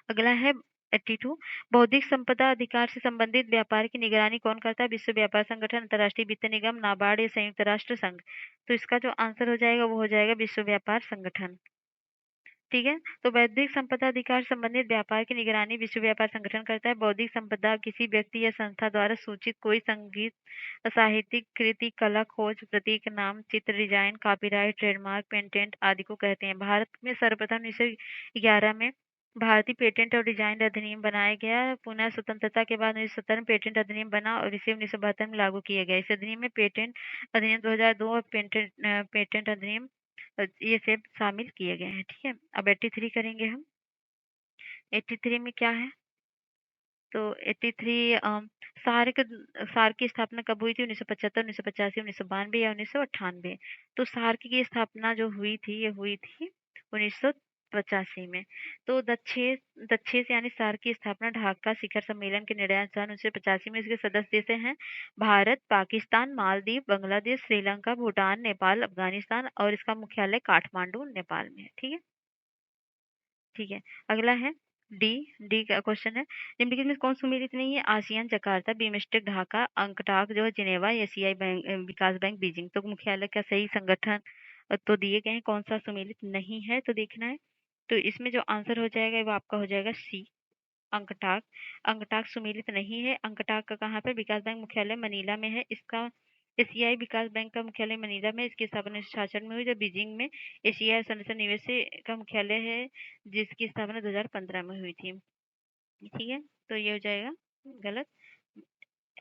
अगला है 82। बौद्धिक संपदा अधिकार से संबंधित व्यापार की निगरानी कौन करता है? विश्व व्यापार संगठन, अंतर्राष्ट्रीय वित्त निगम, नाबार्ड या संयुक्त राष्ट्र संघ। तो इसका जो आंसर हो जाएगा वो हो जाएगा विश्व व्यापार संगठन। ठीक है, तो बौद्धिक संपदा अधिकार संबंधित व्यापार की निगरानी विश्व व्यापार संगठन करता है। बौद्धिक संपदा किसी व्यक्ति या संस्था द्वारा सूचित कोई संगीत, साहित्यिक कृति, कला, खोज, प्रतीक, नाम, चित्र, डिजाइन, कॉपीराइट, ट्रेडमार्क, पेटेंट आदि को कहते हैं। भारत में सर्वप्रथम 1911 में भारतीय पेटेंट और डिजाइन अधिनियम बनाया गया। पुनः स्वतंत्रता के बाद 1970 में पेटेंट अधिनियम बना और इसे 1972 में लागू किया गया। इस अधिनियम में पेटेंट अधिनियम 2002 और पेटेंट अधिनियम ये सब शामिल किए गए हैं। ठीक है, अब 83 करेंगे हम। 83 में क्या है? तो 83 सार्क सार्क की स्थापना कब हुई थी? 1975, 1985, 1992 या 1998? तो सार्क की स्थापना जो हुई थी ये हुई थी 1985 में। तो दक्षेस यानी सार्क की स्थापना ढाका शिखर सम्मेलन के निर्णयानुसार 1985 में। इसके सदस्य देश हैं भारत, पाकिस्तान, मालदीव, बांग्लादेश, श्रीलंका, भूटान, नेपाल, अफगानिस्तान और इसका मुख्यालय काठमांडू नेपाल में है। ठीक है, ठीक है। अगला है डी। डी का क्वेश्चन है, निम्नलिखित में कौन सुमेलित नहीं है? आसियान जकार्ता, बिमस्टेक ढाका, अंकटाक जो है जिनेवा, एशियाई बैंक विकास बैंक बीजिंग। तो मुख्यालय का सही संगठन तो दिए गए हैं, कौन सा सुमेलित नहीं है तो देखना है। तो इसमें जो आंसर हो जाएगा वो आपका हो जाएगा सी, अंकटाक। अंकटाक सुमेलित नहीं है। अंकटाक का कहाँ पे? विकास बैंक मुख्यालय मनीला में है। इसका एशियाई विकास बैंक का मुख्यालय मनीला में, इसकी स्थापना 1966 में हुई जब बीजिंग में एशियाई संरक्षण निवेश का मुख्यालय है जिसकी स्थापना 2015 में हुई थी। ठीक है, तो ये हो जाएगा गलत।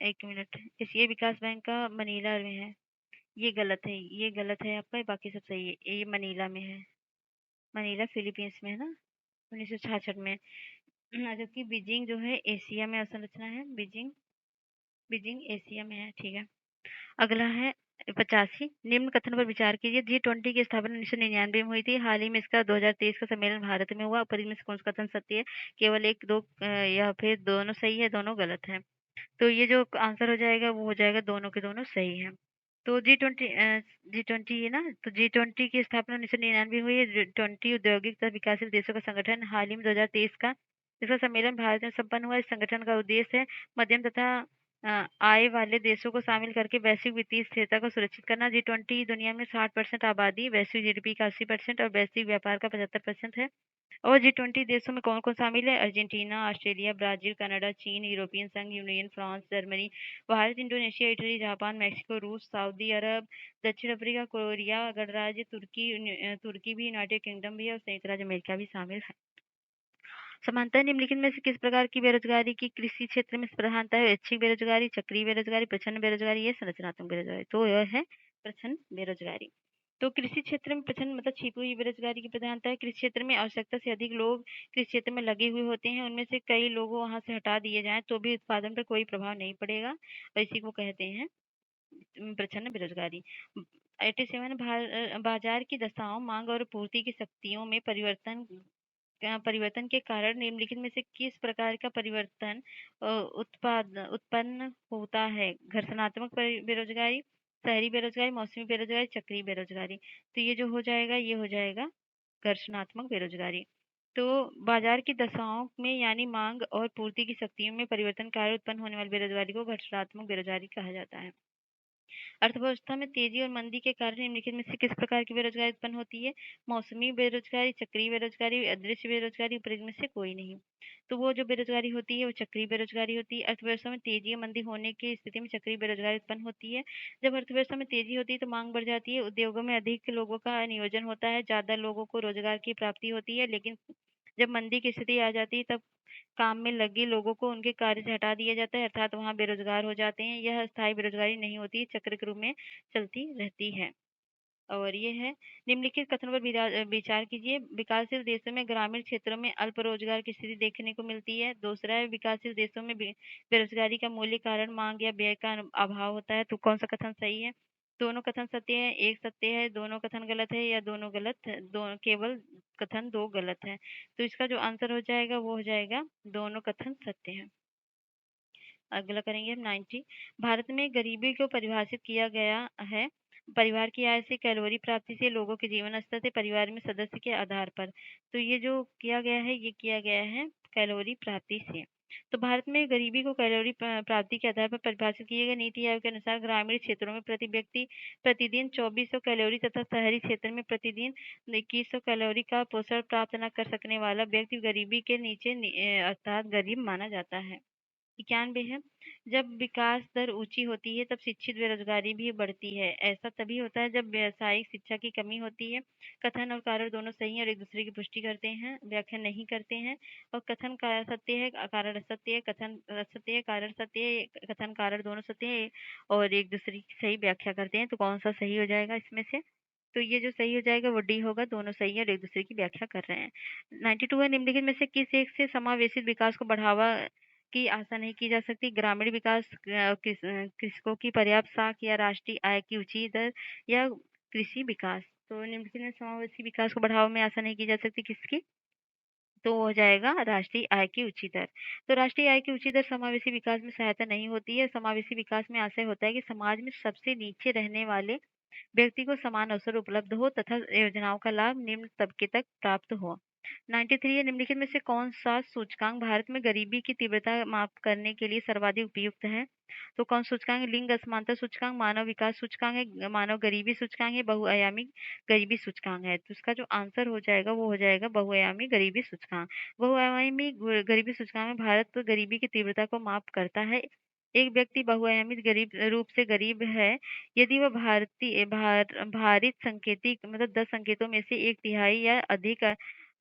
एक मिनट, एशियाई विकास बैंक का मनीला में है, ये गलत है, ये गलत है आपका, बाकी सब सही है। ये मनीला में है, मनीला फिलीपींस में है ना, 1966 में। जबकि बीजिंग जो है एशिया में अवसंरचना है। बीजिंग बीजिंग एशिया में है। ठीक है, अगला है 85। निम्न कथन पर विचार कीजिए। G20 की स्थापना 1999 में हुई थी। हाल ही में इसका 2023 का सम्मेलन भारत में हुआ। ऊपर इनमें से कौन सा कथन सत्य है? केवल एक, दो या फिर दोनों सही है, दोनों गलत है। तो ये जो आंसर हो जाएगा वो हो जाएगा दोनों के दोनों सही है। तो G20 है ना, तो G20 की स्थापना 1999 में हुई है। G20 औद्योगिक तथा विकासशील देशों का संगठन। हाल ही में 2023 का इसका सम्मेलन भारत में संपन्न हुआ। इस संगठन का उद्देश्य है मध्यम तथा आय वाले देशों को शामिल करके वैश्विक वित्तीय स्थिरता को सुरक्षित करना। G20 दुनिया में 60% आबादी, वैश्विक जीडीपी का 80% और वैश्विक व्यापार का 75% है। और G20 देशों में कौन कौन शामिल है? अर्जेंटीना, ऑस्ट्रेलिया, ब्राजील, कनाडा, चीन, यूरोपियन संघ union, France, Germany, Bharat, Indonesia, Italy, Japan, Mexico, रूस, सऊदी अरब, दक्षिण अफ्रीका, कोरिया गणराज्य, तुर्की भी, यूनाइटेड किंगडम भी है और संयुक्त राज्य अमेरिका भी शामिल है। समानता निम्नलिखित में से किस प्रकार की बेरोजगारी की कृषि क्षेत्र में प्रधानता है? ऐच्छिक बेरोजगारी, चक्रीय बेरोजगारी, प्रच्छन्न बेरोजगारी या संरचनात्मक बेरोजगारी। तो यह है प्रच्छन्न बेरोजगारी। तो कृषि क्षेत्र में प्रच्छन्न मतलब छिपी हुई बेरोजगारी की प्रधानता है। कृषि क्षेत्र में आवश्यकता से अधिक लोग कृषि क्षेत्र में लगे हुए होते हैं, उनमें से कई लोग वहां से हटा दिए जाएं तो भी उत्पादन पर कोई प्रभाव नहीं पड़ेगा और इसी को कहते हैं प्रच्छन्न बेरोजगारी। 87 बाजार की दशाओं, मांग और पूर्ति की शक्तियों में परिवर्तन के कारण निम्नलिखित में से किस प्रकार का परिवर्तन उत्पन्न होता है? घर्षणात्मक बेरोजगारी, शहरी बेरोजगारी, मौसमी बेरोजगारी, चक्रीय बेरोजगारी। तो ये जो हो जाएगा ये हो जाएगा घर्षणात्मक बेरोजगारी। तो बाजार की दशाओं में यानी मांग और पूर्ति की शक्तियों में परिवर्तन कारण उत्पन्न होने वाली बेरोजगारी को घर्षणात्मक बेरोजगारी कहा जाता है। अर्थव्यवस्था में तेजी और मंदी के कारण निम्नलिखित में से किस प्रकार की बेरोजगारी उत्पन्न होती है? मौसमी बेरोजगारी, चक्रीय बेरोजगारी, अदृश्य बेरोजगारी, उपरोक्त में से कोई नहीं। तो वो जो बेरोजगारी होती है वो चक्रीय बेरोजगारी होती है। अर्थव्यवस्था में तेजी या मंदी होने की स्थिति में चक्रीय बेरोजगारी उत्पन्न होती है। जब अर्थव्यवस्था में तेजी होती है तो मांग बढ़ जाती है, उद्योगों में अधिक लोगों का नियोजन होता है, ज्यादा लोगों को रोजगार की प्राप्ति होती है। लेकिन जब मंदी की स्थिति आ जाती है तब काम में लगे लोगों को उनके कार्य से हटा दिया जाता है, अर्थात वहाँ बेरोजगार हो जाते हैं। यह स्थायी बेरोजगारी नहीं होती, चक्र के रूप में चलती रहती है। और ये है, निम्नलिखित कथनों पर विचार कीजिए। विकासशील देशों में ग्रामीण क्षेत्रों में अल्प रोजगार की स्थिति देखने को मिलती है। दूसरा है, विकासशील देशों में बेरोजगारी का मूल्य कारण मांग या व्यय का अभाव होता है। तो कौन सा कथन सही है? दोनों कथन सत्य है, एक सत्य है, दोनों कथन गलत है, या दोनों गलत है, केवल कथन दो गलत है। तो इसका जो आंसर हो जाएगा वो हो जाएगा दोनों कथन सत्य है। अगला करेंगे हम 90। भारत में गरीबी को परिभाषित किया गया है परिवार की आय से, कैलोरी प्राप्ति से, लोगों के जीवन स्तर से, परिवार में सदस्य के आधार पर। तो ये जो किया गया है ये किया गया है कैलोरी प्राप्ति से। तो भारत में गरीबी को कैलोरी प्राप्ति के आधार पर परिभाषित किया गया। नीति आयोग के अनुसार ग्रामीण क्षेत्रों में प्रति व्यक्ति प्रतिदिन 2400 कैलोरी तथा शहरी क्षेत्र में प्रतिदिन 2100 कैलोरी का पोषण प्राप्त न कर सकने वाला व्यक्ति गरीबी के नीचे अर्थात गरीब माना जाता है। 91 है, जब विकास दर ऊंची होती है तब शिक्षित बेरोजगारी भी बढ़ती है। ऐसा तभी होता है जब व्यावसायिक शिक्षा की कमी होती है। कथन और कारण दोनों सही हैं और एक दूसरे की पुष्टि करते हैं, व्याख्या नहीं करते हैं। और कथन कारण सत्य है, कारण असत्य है, कथन असत्य है, कारण सत्य है, कथन कारण दोनों सत्य है और एक दूसरे की सही व्याख्या करते हैं। तो कौन सा सही हो जाएगा इसमें से? तो ये जो सही हो जाएगा वो डी होगा, दोनों सही है और एक दूसरे की व्याख्या कर रहे हैं। 92 है, निम्नलिखित में से किस एक से समावेशित विकास को बढ़ावा की आशा नहीं की जा सकती? ग्रामीण विकास, कृषकों की पर्याप्त साख, या राष्ट्रीय आय की ऊंची दर, या कृषि विकास। तो निम्नलिखित में समावेशी विकास को बढ़ावा में आशा नहीं की जा सकती किसकी? तो हो जाएगा राष्ट्रीय आय की ऊंची दर। तो राष्ट्रीय आय की ऊंची दर समावेशी विकास में सहायता नहीं होती है। समावेशी विकास में आशय होता है कि समाज में सबसे नीचे रहने वाले व्यक्ति को समान अवसर उपलब्ध हो तथा योजनाओं का लाभ निम्न तबके तक प्राप्त हो। 93 है, निम्नलिखित में से कौन सा सूचकांक भारत में गरीबी की तीव्रता माप करने के लिए सर्वाधिक उपयुक्त है? तो कौन सूचकांक? लिंग असमानता सूचकांक, मानव विकास सूचकांक है, मानव गरीबी सूचकांक है, बहुआयामी गरीबी सूचकांक है। तो इसका जो आंसर हो जाएगा वो हो जाएगा बहुआयामी गरीबी सूचकांक। बहुआयामी गरीबी सूचकांक में भारत गरीबी की तीव्रता को माप करता है। एक व्यक्ति बहुआयामी गरीब रूप से गरीब है यदि वह भारित संकेतिक मतलब 10 संकेतों में से एक तिहाई या अधिक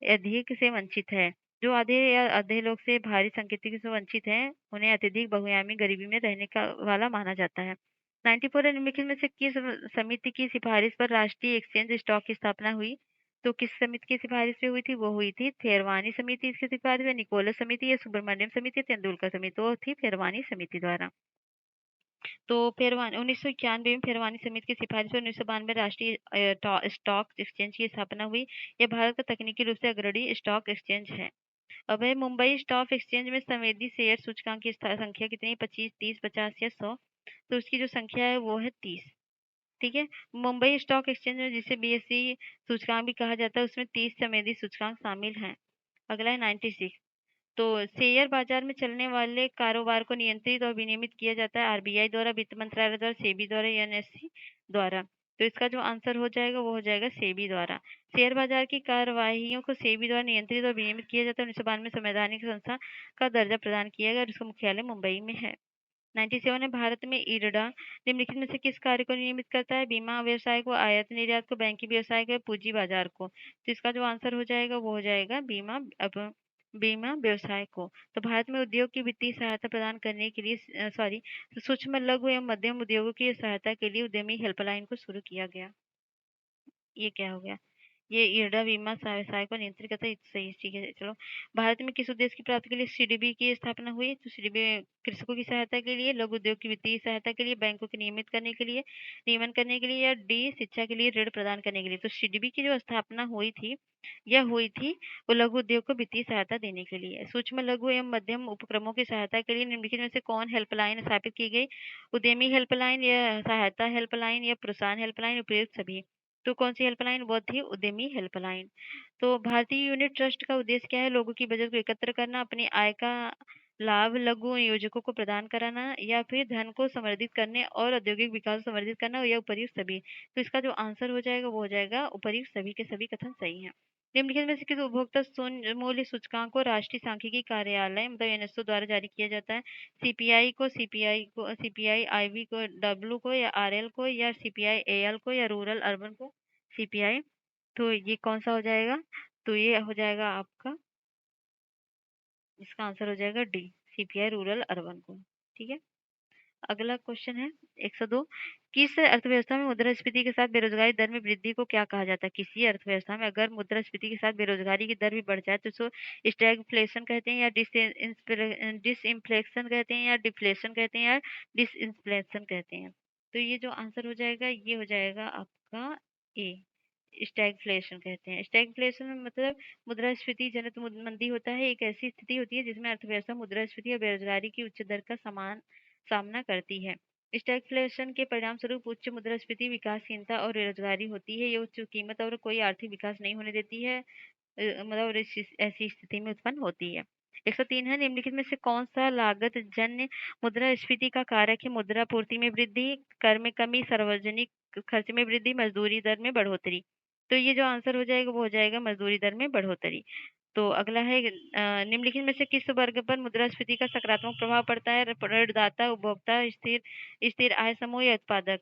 अधिक से वंचित है। जो आधे या आधे लोग से भारी संकेतिक से वंचित हैं उन्हें अत्यधिक बहुआयामी गरीबी में रहने का वाला माना जाता है। 94 निम्नलिखित में से किस समिति की सिफारिश पर राष्ट्रीय एक्सचेंज स्टॉक की स्थापना हुई? तो किस समिति की सिफारिश पे हुई थी? वो हुई थी थेरवानी समिति इसकी सिफारिश है, निकोलस समिति या सुब्रमण्यम समिति, तेंदुलकर समिति। तो थी थेरवानी समिति द्वारा। तो फेरवानी 1991 में फेरवानी समिति की सिफारिश पर 1992 राष्ट्रीय स्टॉक एक्सचेंज की स्थापना हुई। यह भारत का तकनीकी रूप से अग्रणी स्टॉक एक्सचेंज है। अब है मुंबई स्टॉक एक्सचेंज में संवेदी शेयर सूचकांक की संख्या कितनी? 25, 30, 50 या 100। तो उसकी जो संख्या है वो है 30। ठीक है, मुंबई स्टॉक एक्सचेंज में जिसे बीएसई सूचकांक भी कहा जाता है उसमें 30 संवेदी सूचकांक शामिल हैं। अगला है 96। तो शेयर बाजार में चलने वाले कारोबार को नियंत्रित और विनियमित किया जाता है आरबीआई द्वारा, वित्त मंत्रालय द्वारा, सेबी द्वारा, एनएससी द्वारा। तो इसका जो आंसर हो जाएगा वो हो जाएगा सेबी द्वारा। शेयर बाजार की कार्यवाहियों को सेबी द्वारा नियंत्रित और विनियमित किया जाता है। 1992 में संवैधानिक संस्था का दर्जा प्रदान किया गया और इसका मुख्यालय मुंबई में है। 97 है, भारत में इरडा निम्नलिखित में से किस कार्य को नियमित करता है? बीमा व्यवसाय को, आयात निर्यात को, बैंकिंग व्यवसाय को, पूंजी बाजार को। तो इसका जो आंसर हो जाएगा वो हो जाएगा बीमा व्यवसाय को। तो भारत में उद्योग की वित्तीय सहायता प्रदान करने के लिए सूक्ष्म लघु एवं मध्यम उद्योगों की सहायता के लिए उद्यमी हेल्पलाइन को शुरू किया गया। ये क्या हो गया? ये इरडा बीमा व्यवसाय को नियंत्रित करता है। सही, ठीक है। चलो, भारत में किस उद्देश्य की प्राप्ति के लिए सीडीबी की स्थापना हुई? तो सीडीबी कृषकों की सहायता के लिए, लघु उद्योग की वित्तीय सहायता के लिए, बैंकों के नियमित करने के लिए, नियमन करने के लिए, या डी शिक्षा के लिए ऋण प्रदान करने के लिए। तो सीडीबी की जो स्थापना हुई थी यह हुई थी वो लघु उद्योग को वित्तीय सहायता देने के लिए। सूक्ष्म लघु एवं मध्यम उपक्रमों की सहायता के लिए निम्नलिखित में से कौन हेल्पलाइन स्थापित की गई? उद्यमी हेल्पलाइन, या सहायता हेल्पलाइन, या प्रोत्साहन हेल्पलाइन, उपयुक्त सभी। तो कौन सी हेल्पलाइन? वो थी उद्यमी हेल्पलाइन। तो भारतीय यूनिट ट्रस्ट का उद्देश्य क्या है? लोगों की बचत को एकत्र करना, अपनी आय का लाभ लघु नियोजकों को प्रदान कराना, या फिर धन को संवर्धित करने और औद्योगिक विकास को संवर्धित करना, या उपर्युक्त सभी। तो इसका जो आंसर हो जाएगा वो हो जाएगा उपर्युक्त सभी के सभी कथन सही हैं। निम्नलिखित में से किस उपभोक्ता मूल्य सूचकांक को राष्ट्रीय सांख्यिकी कार्यालय मतलब एनएसओ द्वारा जारी किया जाता है? सीपीआई आईवी को, डब्ल्यू को, या आरएल को, या सीपीआई एएल को, या रूरल अर्बन को? सीपीआई। तो ये कौन सा हो जाएगा? तो ये हो जाएगा आपका, इसका आंसर हो जाएगा डी, सीपीआई रूरल अर्बन को। ठीक है। अगला क्वेश्चन है 102। किस अर्थव्यवस्था में मुद्रास्फीति के साथ बेरोजगारी दर में वृद्धि को क्या कहा जाता है? किसी अर्थव्यवस्था में अगर मुद्रास्फीति के साथ बेरोजगारी की दर भी बढ़ जाए तो उसको स्टैगफ्लेशन कहते हैं, या डिसइंफ्लेशन कहते हैं, या डिफ्लेशन कहते हैं, या डिसइंफ्लेशन कहते हैं? तो ये जो आंसर हो जाएगा ये हो जाएगा आपका ए, स्टैगफ्लेशन कहते हैं। स्टैगफ्लेशन में मतलब मुद्रास्फीति जनित मंदी होता है, एक ऐसी स्थिति होती है जिसमें अर्थव्यवस्था मुद्रास्फीति और बेरोजगारी की उच्च दर का सामना करती है। स्टैगफ्लेशन के परिणाम स्वरूप उच्च मुद्रास्फीति, विकासहीनता और बेरोजगारी होती है। ये उच्च कीमत और कोई आर्थिक विकास नहीं होने देती है, मतलब और ऐसी स्थिति में उत्पन्न होती है। 103 है, निम्नलिखित में से कौन सा लागत जन्य मुद्रास्फीति का कारक है? मुद्रा पूर्ति में वृद्धि, कर में कमी, सार्वजनिक खर्च में वृद्धि, मजदूरी दर में बढ़ोतरी? तो ये जो आंसर हो जाएगा वो हो जाएगा मजदूरी दर में बढ़ोतरी। तो अगला है निम्नलिखित में से किस वर्ग पर मुद्रास्फीति का सकारात्मक प्रभाव पड़ता है? ऋणदाता, उपभोक्ता, स्थिर स्थिर आय समूह, या उत्पादक?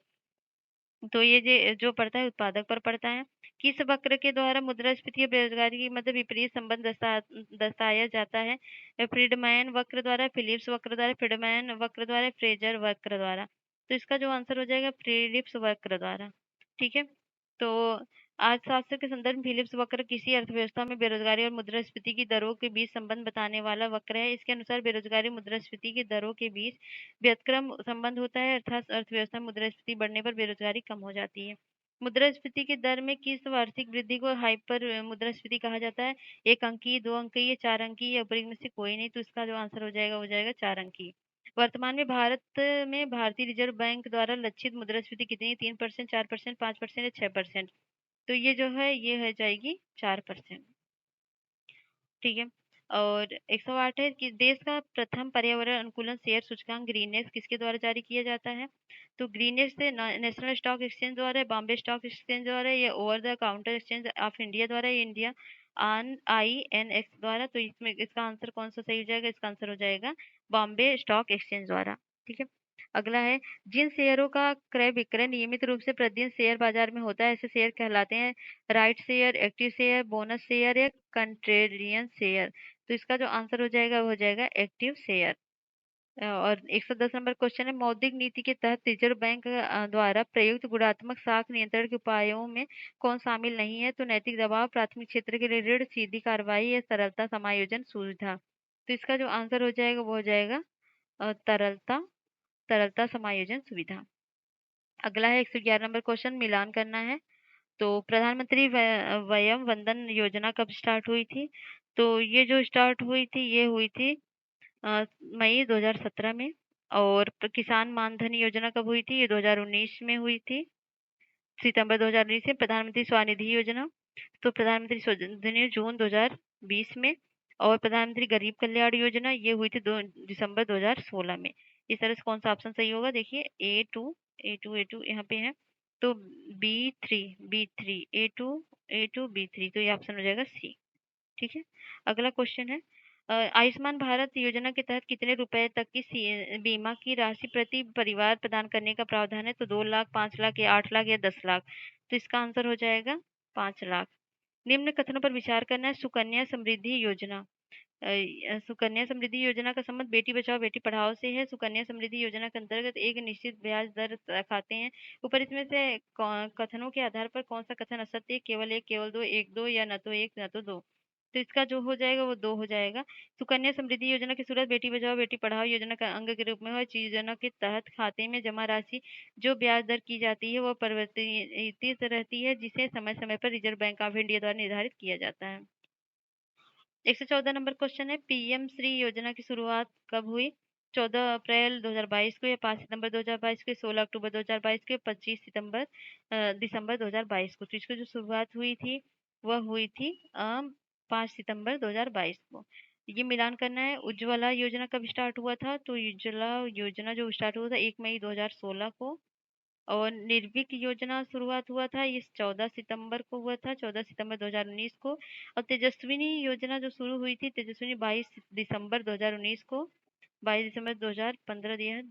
तो ये जो पड़ता है उत्पादक पर पड़ता है। किस वक्र के द्वारा मुद्रास्फीति और बेरोजगारी की मध्य विपरीत संबंध दर्शाया जाता है? फ्रीडमैन वक्र द्वारा, फिलिप्स वक्र द्वारा, फ्रीडमैन वक्र द्वारा, फ्रेजर वक्र द्वारा? तो इसका जो आंसर हो जाएगा फिलिप्स वक्र द्वारा। ठीक है। तो अर्थशास्त्र के संदर्भ में फिलिप्स वक्र किसी अर्थव्यवस्था में बेरोजगारी और मुद्रास्फीति की दरों के बीच संबंध बताने वाला वक्र है। इसके अनुसार बेरोजगारी मुद्रास्फीति की दरों के बीच व्युत्क्रम संबंध होता है, अर्थात अर्थव्यवस्था में मुद्रास्फीति बढ़ने पर बेरोजगारी कम हो जाती है। मुद्रास्फीति की दर में किस वार्षिक वृद्धि को हाइपर मुद्रास्फीति कहा जाता है? एक अंकी, दो अंकी, या चार अंकी, या उपरोक्त में से कोई नहीं? तो इसका जो आंसर हो जाएगा वो जाएगा चार अंकी। वर्तमान में भारत में भारतीय रिजर्व बैंक द्वारा लक्षित मुद्रास्फीति कितनी? 3%, 4%, 5%, या 6%? तो ये जो है ये है जाएगी 4%। ठीक है। और 108 है कि देश का प्रथम पर्यावरण अनुकूलन शेयर सूचकांक ग्रीनएक्स किसके द्वारा जारी किया जाता है? तो ग्रीनएक्स से नेशनल स्टॉक एक्सचेंज द्वारा, बॉम्बे स्टॉक एक्सचेंज द्वारा, या over the counter exchange of India द्वारा, या इंडिया ऑन INX द्वारा? तो इसमें इसका आंसर कौन सा सही हो जाएगा? इसका आंसर हो जाएगा बॉम्बे स्टॉक एक्सचेंज द्वारा। ठीक है। अगला है, जिन शेयरों का क्रय विक्रय नियमित रूप से प्रतिदिन शेयर बाजार में होता है ऐसे शेयर कहलाते हैं right share, active share, bonus share, या कंट्रेरियन शेयर? तो इसका जो आंसर हो जाएगा वो हो जाएगा एक्टिव शेयर। और 110 नंबर क्वेश्चन है, मौद्रिक नीति के तहत रिजर्व बैंक द्वारा प्रयुक्त गुणात्मक साख नियंत्रण के उपायों में कौन शामिल नहीं है? तो नैतिक दबाव, प्राथमिक क्षेत्र के लिए ऋण, सीधी कार्रवाई, या तरलता समायोजन सुविधा? तो इसका जो आंसर हो जाएगा वो हो जाएगा तरलता तरलता समायोजन सुविधा। अगला है 111 नंबर क्वेश्चन, मिलान करना है। तो प्रधानमंत्री वयम वंदन योजना कब स्टार्ट हुई थी? तो ये जो स्टार्ट हुई थी ये हुई थी मई 2017 में। और किसान मानधन योजना कब हुई थी? ये 2019 में हुई थी, सितंबर 2019 में। प्रधानमंत्री स्वनिधि योजना, तो प्रधानमंत्री स्वनिधि जून 2020 में। और प्रधानमंत्री गरीब कल्याण योजना ये हुई थी दिसंबर 2016 में। इस तरह से कौन सा ऑप्शन सही होगा? देखिए A2 यहाँ पे है, तो B3 तो ये ऑप्शन हो जाएगा सी। ठीक है। अगला क्वेश्चन है, आयुष्मान भारत योजना के तहत कितने रुपए तक की बीमा की राशि प्रति परिवार प्रदान करने का प्रावधान है? तो 2 लाख, 5 लाख, या 8 लाख, या 10 लाख? तो इसका आंसर हो जाएगा 5 लाख। निम्न कथनों पर विचार करना है। सुकन्या समृद्धि योजना, सुकन्या समृद्धि योजना का संबंध बेटी बचाओ बेटी पढ़ाओ से है। सुकन्या समृद्धि योजना के अंतर्गत एक निश्चित ब्याज दर खाते हैं। ऊपर इसमें से कथनों के आधार पर कौन सा कथन असत्य है? केवल एक, केवल दो, एक दो, या न तो एक न तो दो? तो इसका जो हो जाएगा वो दो हो जाएगा। सुकन्या समृद्धि योजना की सूरत बेटी बचाओ बेटी पढ़ाओ योजना का अंग के रूप में है। योजना के तहत खाते में जमा राशि जो ब्याज दर की जाती है वह परिवर्तित रहती है, जिसे समय समय पर रिजर्व बैंक ऑफ इंडिया द्वारा निर्धारित किया जाता है। 114 नंबर क्वेश्चन है, PM श्री योजना की शुरुआत कब हुई? 14 अप्रैल 2022 को, या 5 सितंबर 2022 को, 16 अक्टूबर 2022 को, 25 दिसंबर 2022 को। तो इसकी जो शुरुआत हुई थी वह हुई थी 5 सितंबर 2022 को। ये मिलान करना है। उज्ज्वला योजना कब स्टार्ट हुआ था? तो उज्ज्वला योजना जो स्टार्ट हुआ था 1 मई 2016 को। और निर्विक योजना शुरुआत हुआ था, ये 14 सितंबर को हुआ था, 14 सितंबर 2019 को। और तेजस्विनी योजना जो शुरू हुई थी, तेजस्विनी 22 दिसंबर 2019 को, 22 दिसंबर 2015 दिया है,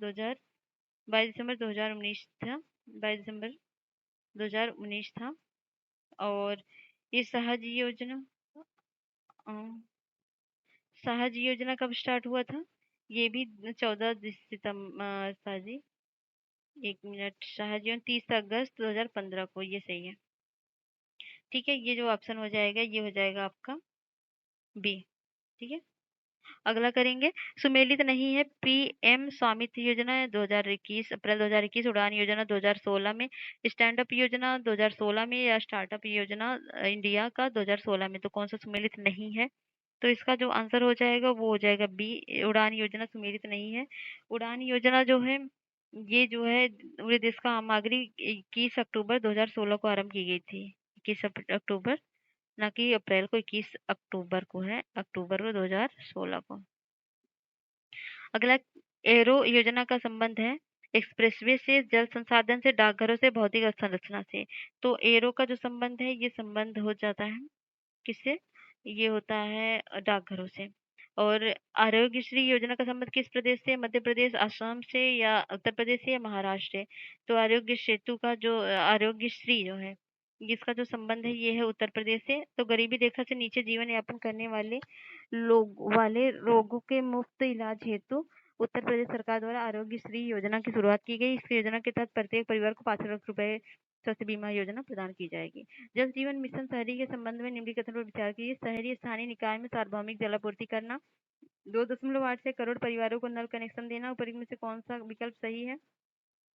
22 दिसंबर 2019 था, 22 दिसंबर 2019 था। और ये अ, सहज योजना कब स्टार्ट हुआ था? ये भी 14 सितंबर, साजी 1 मिनट, सहज योजना 30 अगस्त 2015 को, ये सही है। ठीक है, ये जो ऑप्शन हो जाएगा ये हो जाएगा आपका बी। ठीक है, अगला करेंगे। सुमेलित नहीं है पीएम स्वामित्व योजना 2021, अप्रैल 2021, उड़ान योजना 2016 में, स्टैंड अप योजना 2016 में, या स्टार्टअप योजना इंडिया का 2016 में। तो कौन सा सुमेलित नहीं है? तो इसका जो आंसर हो जाएगा वो हो जाएगा बी, उड़ान योजना सुमेलित नहीं है। उड़ान योजना जो है ये जो है पूरे देश का आम नागरिक 21 अक्टूबर 2016 को आरंभ की गई थी। 21 अक्टूबर, ना कि अप्रैल को, 21 अक्टूबर को है, अक्टूबर को 2016 को। अगला, एरो योजना का संबंध है एक्सप्रेसवे से, जल संसाधन से, डाकघरों से, भौतिक संरचना से। तो एरो का जो संबंध है ये संबंध हो जाता है किससे? ये होता है डाकघरों से। और आरोग्यश्री योजना का संबंध किस प्रदेश से? मध्य प्रदेश, असम से, या उत्तर प्रदेश से, या महाराष्ट्र से? तो आरोग्य सेतु का जो आरोग्यश्री जो है जिसका जो संबंध है ये है उत्तर प्रदेश से। तो गरीबी रेखा से नीचे जीवन यापन करने वाले रोगों के मुफ्त इलाज हेतु उत्तर प्रदेश सरकार द्वारा आरोग्यश्री योजना की शुरुआत की गई। इस योजना के तहत प्रत्येक परिवार को 5 लाख रुपए स्वास्थ्य बीमा योजना प्रदान की जाएगी। जल जीवन मिशन शहरी के संबंध में निम्नलिखित कथनों पर विचार कीजिए। शहरी स्थानीय निकाय में सार्वभौमिक जलापूर्ति करना, 2.8 करोड़ परिवारों को नल कनेक्शन देना। ऊपर में से कौन सा विकल्प सही है?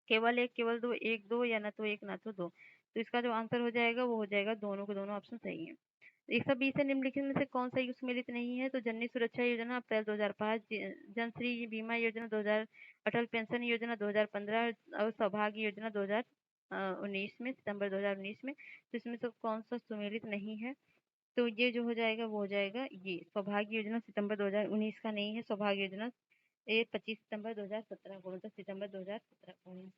केवल एक, केवल दो, एक दो, या ना तो एक ना तो दो। तो इसका जो आंसर हो जाएगा वो हो जाएगा दोनों के दोनों ऑप्शन सही है। 120 से निम्नलिखित में से कौन सा सुमेलित नहीं है? तो जननी सुरक्षा योजना अप्रैल 2005, जनश्री बीमा योजना 2000, अटल पेंशन योजना 2015, और सौभाग्य योजना 2019 में, सितंबर 2019 में। तो इसमें से कौन सा सुमेलित नहीं है? तो ये जो हो जाएगा वो हो जाएगा ये सौभाग्य योजना सितंबर 2019 का नहीं है। सौभाग्य योजना ये 25 सितंबर 2017 को, मतलब सितंबर 2017 को है।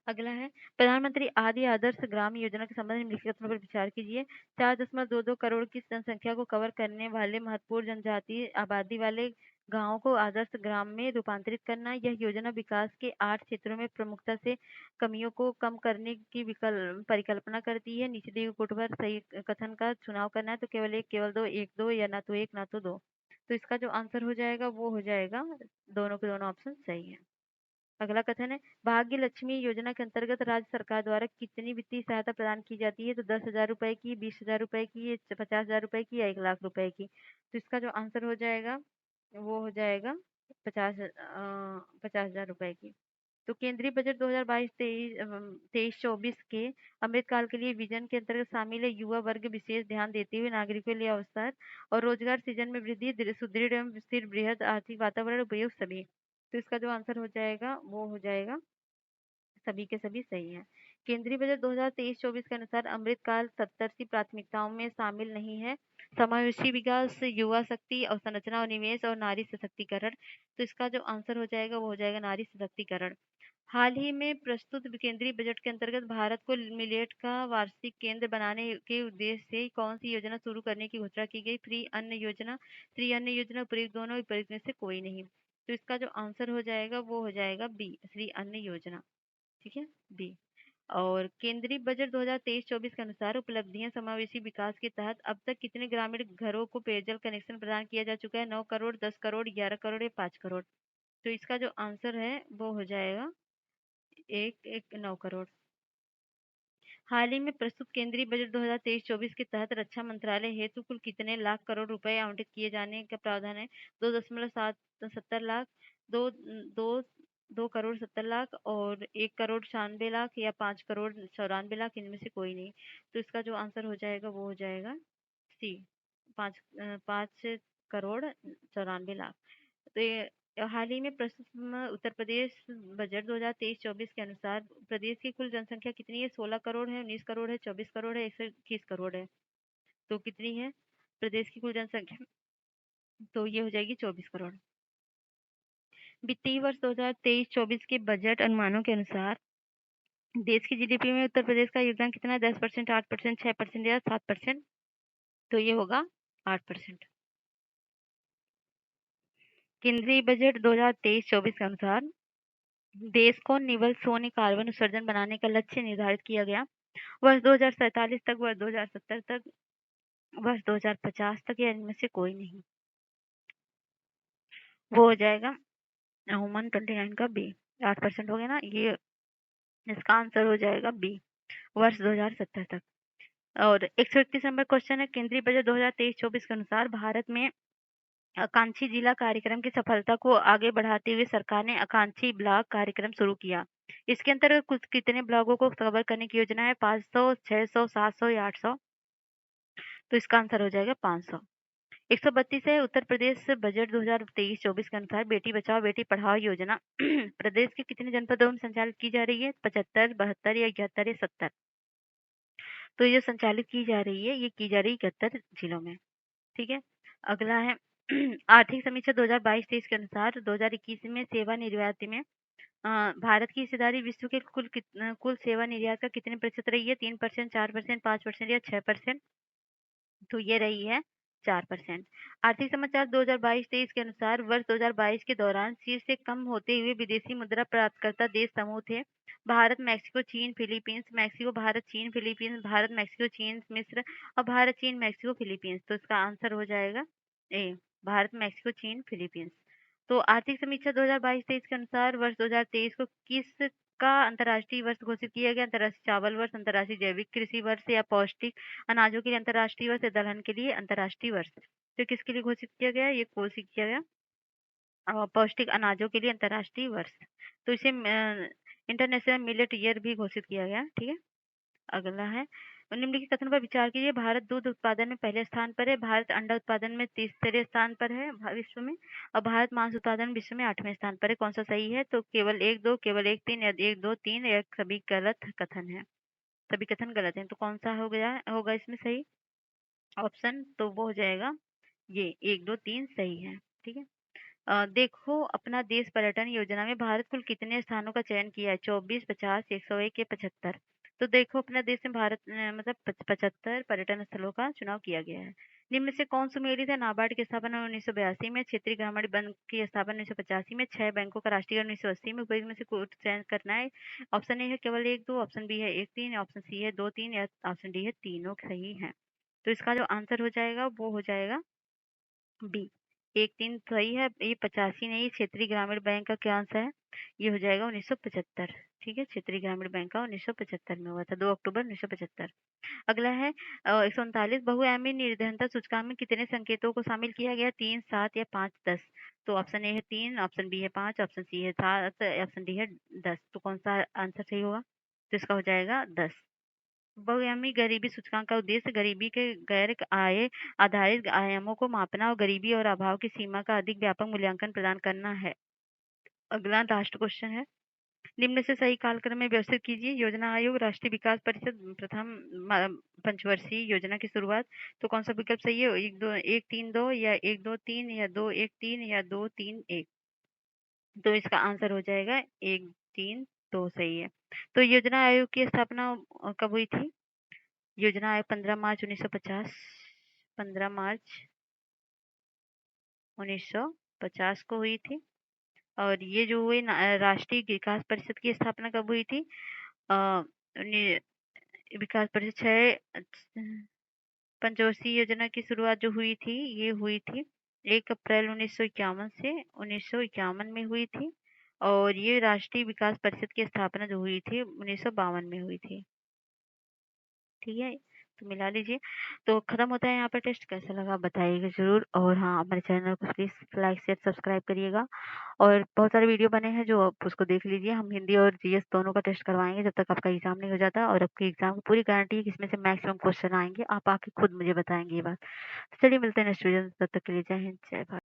अगला है, प्रधानमंत्री आदि आदर्श ग्राम योजना के संबंध में निम्नलिखित कथनों पर विचार कीजिए। 4.22 करोड़ की जनसंख्या को कवर करने वाले महत्वपूर्ण जनजातीय आबादी वाले गांवों को आदर्श ग्राम में रूपांतरित करना। यह योजना विकास के 8 क्षेत्रों में प्रमुखता से कमियों को कम करने की परिकल्पना करती है। नीचे दिए गए कोट पर सही कथन का चुनाव करना है। तो केवल एक, केवल दो, एक दो, या ना तो एक ना तो दो। तो इसका जो आंसर हो जाएगा वो हो जाएगा दोनों के दोनों ऑप्शन सही है। अगला कथन है, भाग्य लक्ष्मी योजना के अंतर्गत राज्य सरकार द्वारा कितनी वित्तीय सहायता प्रदान की जाती है? तो 10,000 रुपए की, 20,000 रुपए की, 50,000 रुपए की, या 1 लाख रुपए की। तो इसका जो आंसर हो जाएगा वो हो जाएगा 50,000 रुपए की। तो केंद्रीय बजट 2022-23-24 के अमृतकाल के लिए विजन के अंतर्गत शामिल है युवा वर्ग विशेष ध्यान देते हुए नागरिकों के लिए अवसर और रोजगार सृजन में वृद्धि, सुदृढ़ एवं स्थिर बृहद आर्थिक वातावरण उपयोग सभी। तो इसका जो आंसर हो जाएगा वो हो जाएगा सभी के सभी सही है। केंद्रीय बजट 2023-24 के अनुसार अमृतकाल 70 सी प्राथमिकताओं में शामिल नहीं है। समावेशी विकास, युवा शक्ति, अवसंरचना और निवेश, और नारी सशक्तिकरण। तो इसका जो आंसर हो जाएगा वो हो जाएगा नारी सशक्तिकरण। हाल ही में प्रस्तुत केंद्रीय बजट के अंतर्गत भारत को मिलेट का वार्षिक केंद्र बनाने के उद्देश्य से कौन सी योजना शुरू करने की घोषणा की गई? फ्री अन्न योजना, फ्री अन्न योजना, उपयुक्त दोनों, विपरीत में से कोई नहीं। तो इसका जो आंसर हो जाएगा वो हो जाएगा बी, श्री अन्न योजना। ठीक है, बी। और केंद्रीय बजट 2023-24 के अनुसार उपलब्धियां समावेशी विकास के तहत अब तक कितने ग्रामीण घरों को पेयजल कनेक्शन प्रदान किया जा चुका है? 9 करोड़, 10 करोड़, 11 करोड़, या 5 करोड़। तो इसका जो आंसर है वो हो जाएगा एक एक 9 करोड़। हाल ही में प्रस्तुत केंद्रीय बजट 2023-24 के तहत रक्षा मंत्रालय हेतु कुल कितने लाख करोड़ रुपए आवंटित किए जाने का प्रावधान है? 2.70 लाख, दो दो 2 करोड़ 70 लाख, और 1 करोड़ 96 लाख, या 5 करोड़ 94 लाख, इनमें से कोई नहीं। तो इसका जो आंसर हो जाएगा वो हो जाएगा सी, 5 करोड़ 94 लाख। तो ये हाल ही में प्रस्तुत उत्तर प्रदेश बजट 2023-24 के अनुसार प्रदेश की कुल जनसंख्या कितनी है? 16 करोड़ है, 19 करोड़ है, 24 करोड़ है, 121 करोड़ है। तो कितनी है प्रदेश की कुल जनसंख्या? तो ये हो जाएगी 24 करोड़। वित्तीय वर्ष 2023-24 के बजट अनुमानों के अनुसार देश की जीडीपी में उत्तर प्रदेश का योगदान कितना है? 10%, 8%, 6% या 7%? तो ये होगा 8%। केंद्रीय बजट 2023-24 के अनुसार देश को निवल शून्य कार्बन उत्सर्जन बनाने का लक्ष्य निर्धारित किया गया। वर्ष 2047 तक, वर्ष 2070 तक, वर्ष 2050 तक या इनमें से कोई नहीं। वो हो जाएगा 129 का बी। 8% हो गया ना, ये इसका आंसर हो जाएगा बी, वर्ष 2070 तक। और 131 नंबर क्वेश्चन है, केंद्रीय बजट 2023-24 के अनुसार भारत में आकांक्षी जिला कार्यक्रम की सफलता को आगे बढ़ाते हुए सरकार ने आकांक्षी ब्लॉक कार्यक्रम शुरू किया। इसके अंतर्गत कुछ कितने ब्लॉकों को कवर करने की योजना है? 500, 600, 700 या 800? तो इसका आंसर हो जाएगा 500। 132 है, उत्तर प्रदेश बजट 2023-24 के अनुसार बेटी बचाओ बेटी पढ़ाओ योजना प्रदेश के कितने जनपदों में संचालित की जा रही है? 75, 72 या 71 या 70? तो ये संचालित की जा रही है, ये की जा रही है 71 जिलों में। ठीक है। अगला है आर्थिक समीक्षा 2022-23 के अनुसार 2021 में सेवा निर्यात में भारत की हिस्सेदारी विश्व के कुल सेवा निर्यात का कितने प्रतिशत रही है? 3%, 4%, 5% या 6%? तो ये रही है 4%। आर्थिक समाचार 2022-23 के अनुसार वर्ष 2022 के दौरान शीर्ष से कम होते हुए विदेशी मुद्रा प्राप्तकर्ता देश समूह थे भारत, मैक्सिको, चीन, फिलीपींस। मैक्सिको, भारत, चीन, फिलीपींस, भारत, मैक्सिको, चीन, मिस्र और भारत, चीन, मैक्सिको, फिलीपींस। तो इसका आंसर हो जाएगा ए, भारत, मैक्सिको, चीन, फिलीपींस। तो आर्थिक समीक्षा 2022-23 के अनुसार वर्ष 2023 को किस का अंतर्राष्ट्रीय वर्ष घोषित किया गया? अंतर्राष्ट्रीय चावल वर्ष, अंतर्राष्ट्रीय जैविक कृषि वर्ष या पौष्टिक अनाजों के लिए अंतर्राष्ट्रीय वर्ष या दलहन के लिए अंतर्राष्ट्रीय वर्ष? तो किसके लिए घोषित किया गया? ये घोषित किया गया पौष्टिक अनाजों के लिए अंतर्राष्ट्रीय वर्ष। तो इसे इंटरनेशनल मिलेट ईयर भी घोषित किया गया। ठीक है। अगला है, निम्नलिखित कथन पर विचार कीजिए। भारत दूध उत्पादन में पहले स्थान पर है, भारत अंडा उत्पादन में तीसरे स्थान पर है विश्व में, और भारत मांस उत्पादन विश्व में 8वें स्थान पर है। कौन सा सही है? तो केवल 1, 2, केवल 1, 3 या 1, 2, 3 या सभी गलत कथन है। सभी कथन गलत हैं। तो कौन सा हो गया होगा इसमें सही ऑप्शन? तो वो हो जाएगा ये 1, 2, 3 सही है। ठीक है। देखो अपना देश पर्यटन योजना में भारत कुल कितने स्थानों का चयन किया है? 24, 50, 101 या 75? तो देखो अपना देश में भारत मतलब 75 पर्यटन स्थलों का चुनाव किया गया है। निम्न में से कौन सुमेलित है? नाबार्ड की स्थापना 1982 में, क्षेत्रीय ग्रामीण बैंक की स्थापना 1985 में, 6 बैंकों का राष्ट्रीय 1980 में। उपयुक्त में से कुछ चयन करना है। ऑप्शन ए है केवल 1, 2, ऑप्शन बी है 1, 3, ऑप्शन सी है 2, 3 या ऑप्शन डी है तीनों सही है। तो इसका जो आंसर हो जाएगा वो हो जाएगा बी, 1, 3 सही है। ये 85 नहीं, क्षेत्रीय ग्रामीण बैंक का क्या आंसर है? ये हो जाएगा 1975। ठीक है, क्षेत्रीय ग्रामीण बैंक का 1975 में हुआ था, 2 अक्टूबर 1975। अगला है 139, बहुआयामी निर्धनता सूचकांक में कितने संकेतों को शामिल किया गया? 3, 7 या 5, 10? तो ऑप्शन ए है 3, ऑप्शन बी है 5, ऑप्शन सी है 7, ऑप्शन डी है 10। तो कौन सा आंसर सही होगा? तो इसका हो जाएगा 10। बहुआयामी गरीबी सूचकांक का उद्देश्य गरीबी के गैर आय आधारित आयामों को मापना और गरीबी और अभाव की सीमा का अधिक व्यापक मूल्यांकन प्रदान करना है। अगला लास्ट क्वेश्चन है, निम्न से सही कालक्रम में व्यवस्थित कीजिए। योजना आयोग, राष्ट्रीय विकास परिषद, प्रथम पंचवर्षीय योजना की शुरुआत। तो कौन सा विकल्प सही है? 1, 2, 1, 3, 2 या 1, 2, 3 या 2, 1, 3 या 2, 3, 1? तो इसका आंसर हो जाएगा 1, 3, 2 सही है। तो योजना आयोग की स्थापना कब हुई थी? योजना आयोग 15 मार्च 1950, 15 मार्च 1950 को हुई थी। और ये जो हुई राष्ट्रीय विकास परिषद की स्थापना कब हुई थी? विकास परिषद 6 पंचवर्षीय योजना की शुरुआत जो हुई थी ये हुई थी 1 अप्रैल 1951 से 1951 में हुई थी। और ये राष्ट्रीय विकास परिषद की स्थापना जो हुई थी 1952 में हुई थी। ठीक है, तो मिला लीजिए। तो खत्म होता है यहाँ पर टेस्ट। कैसा लगा बताइएगा जरूर। और हाँ, हमारे चैनल को प्लीज लाइक शेयर सब्सक्राइब करिएगा। और बहुत सारे वीडियो बने हैं जो आप उसको देख लीजिए। हम हिंदी और जीएस दोनों का टेस्ट करवाएंगे जब तक आपका एग्जाम नहीं हो जाता। और आपके एग्जाम की पूरी गारंटी है कि इसमें से मैक्सिमम क्वेश्चन आएंगे। आप आके खुद मुझे बताएंगे ये बात। तो चलिए मिलते हैं नेक्स्ट वीडियो में, तब तक के लिए जय हिंद, जय भारत।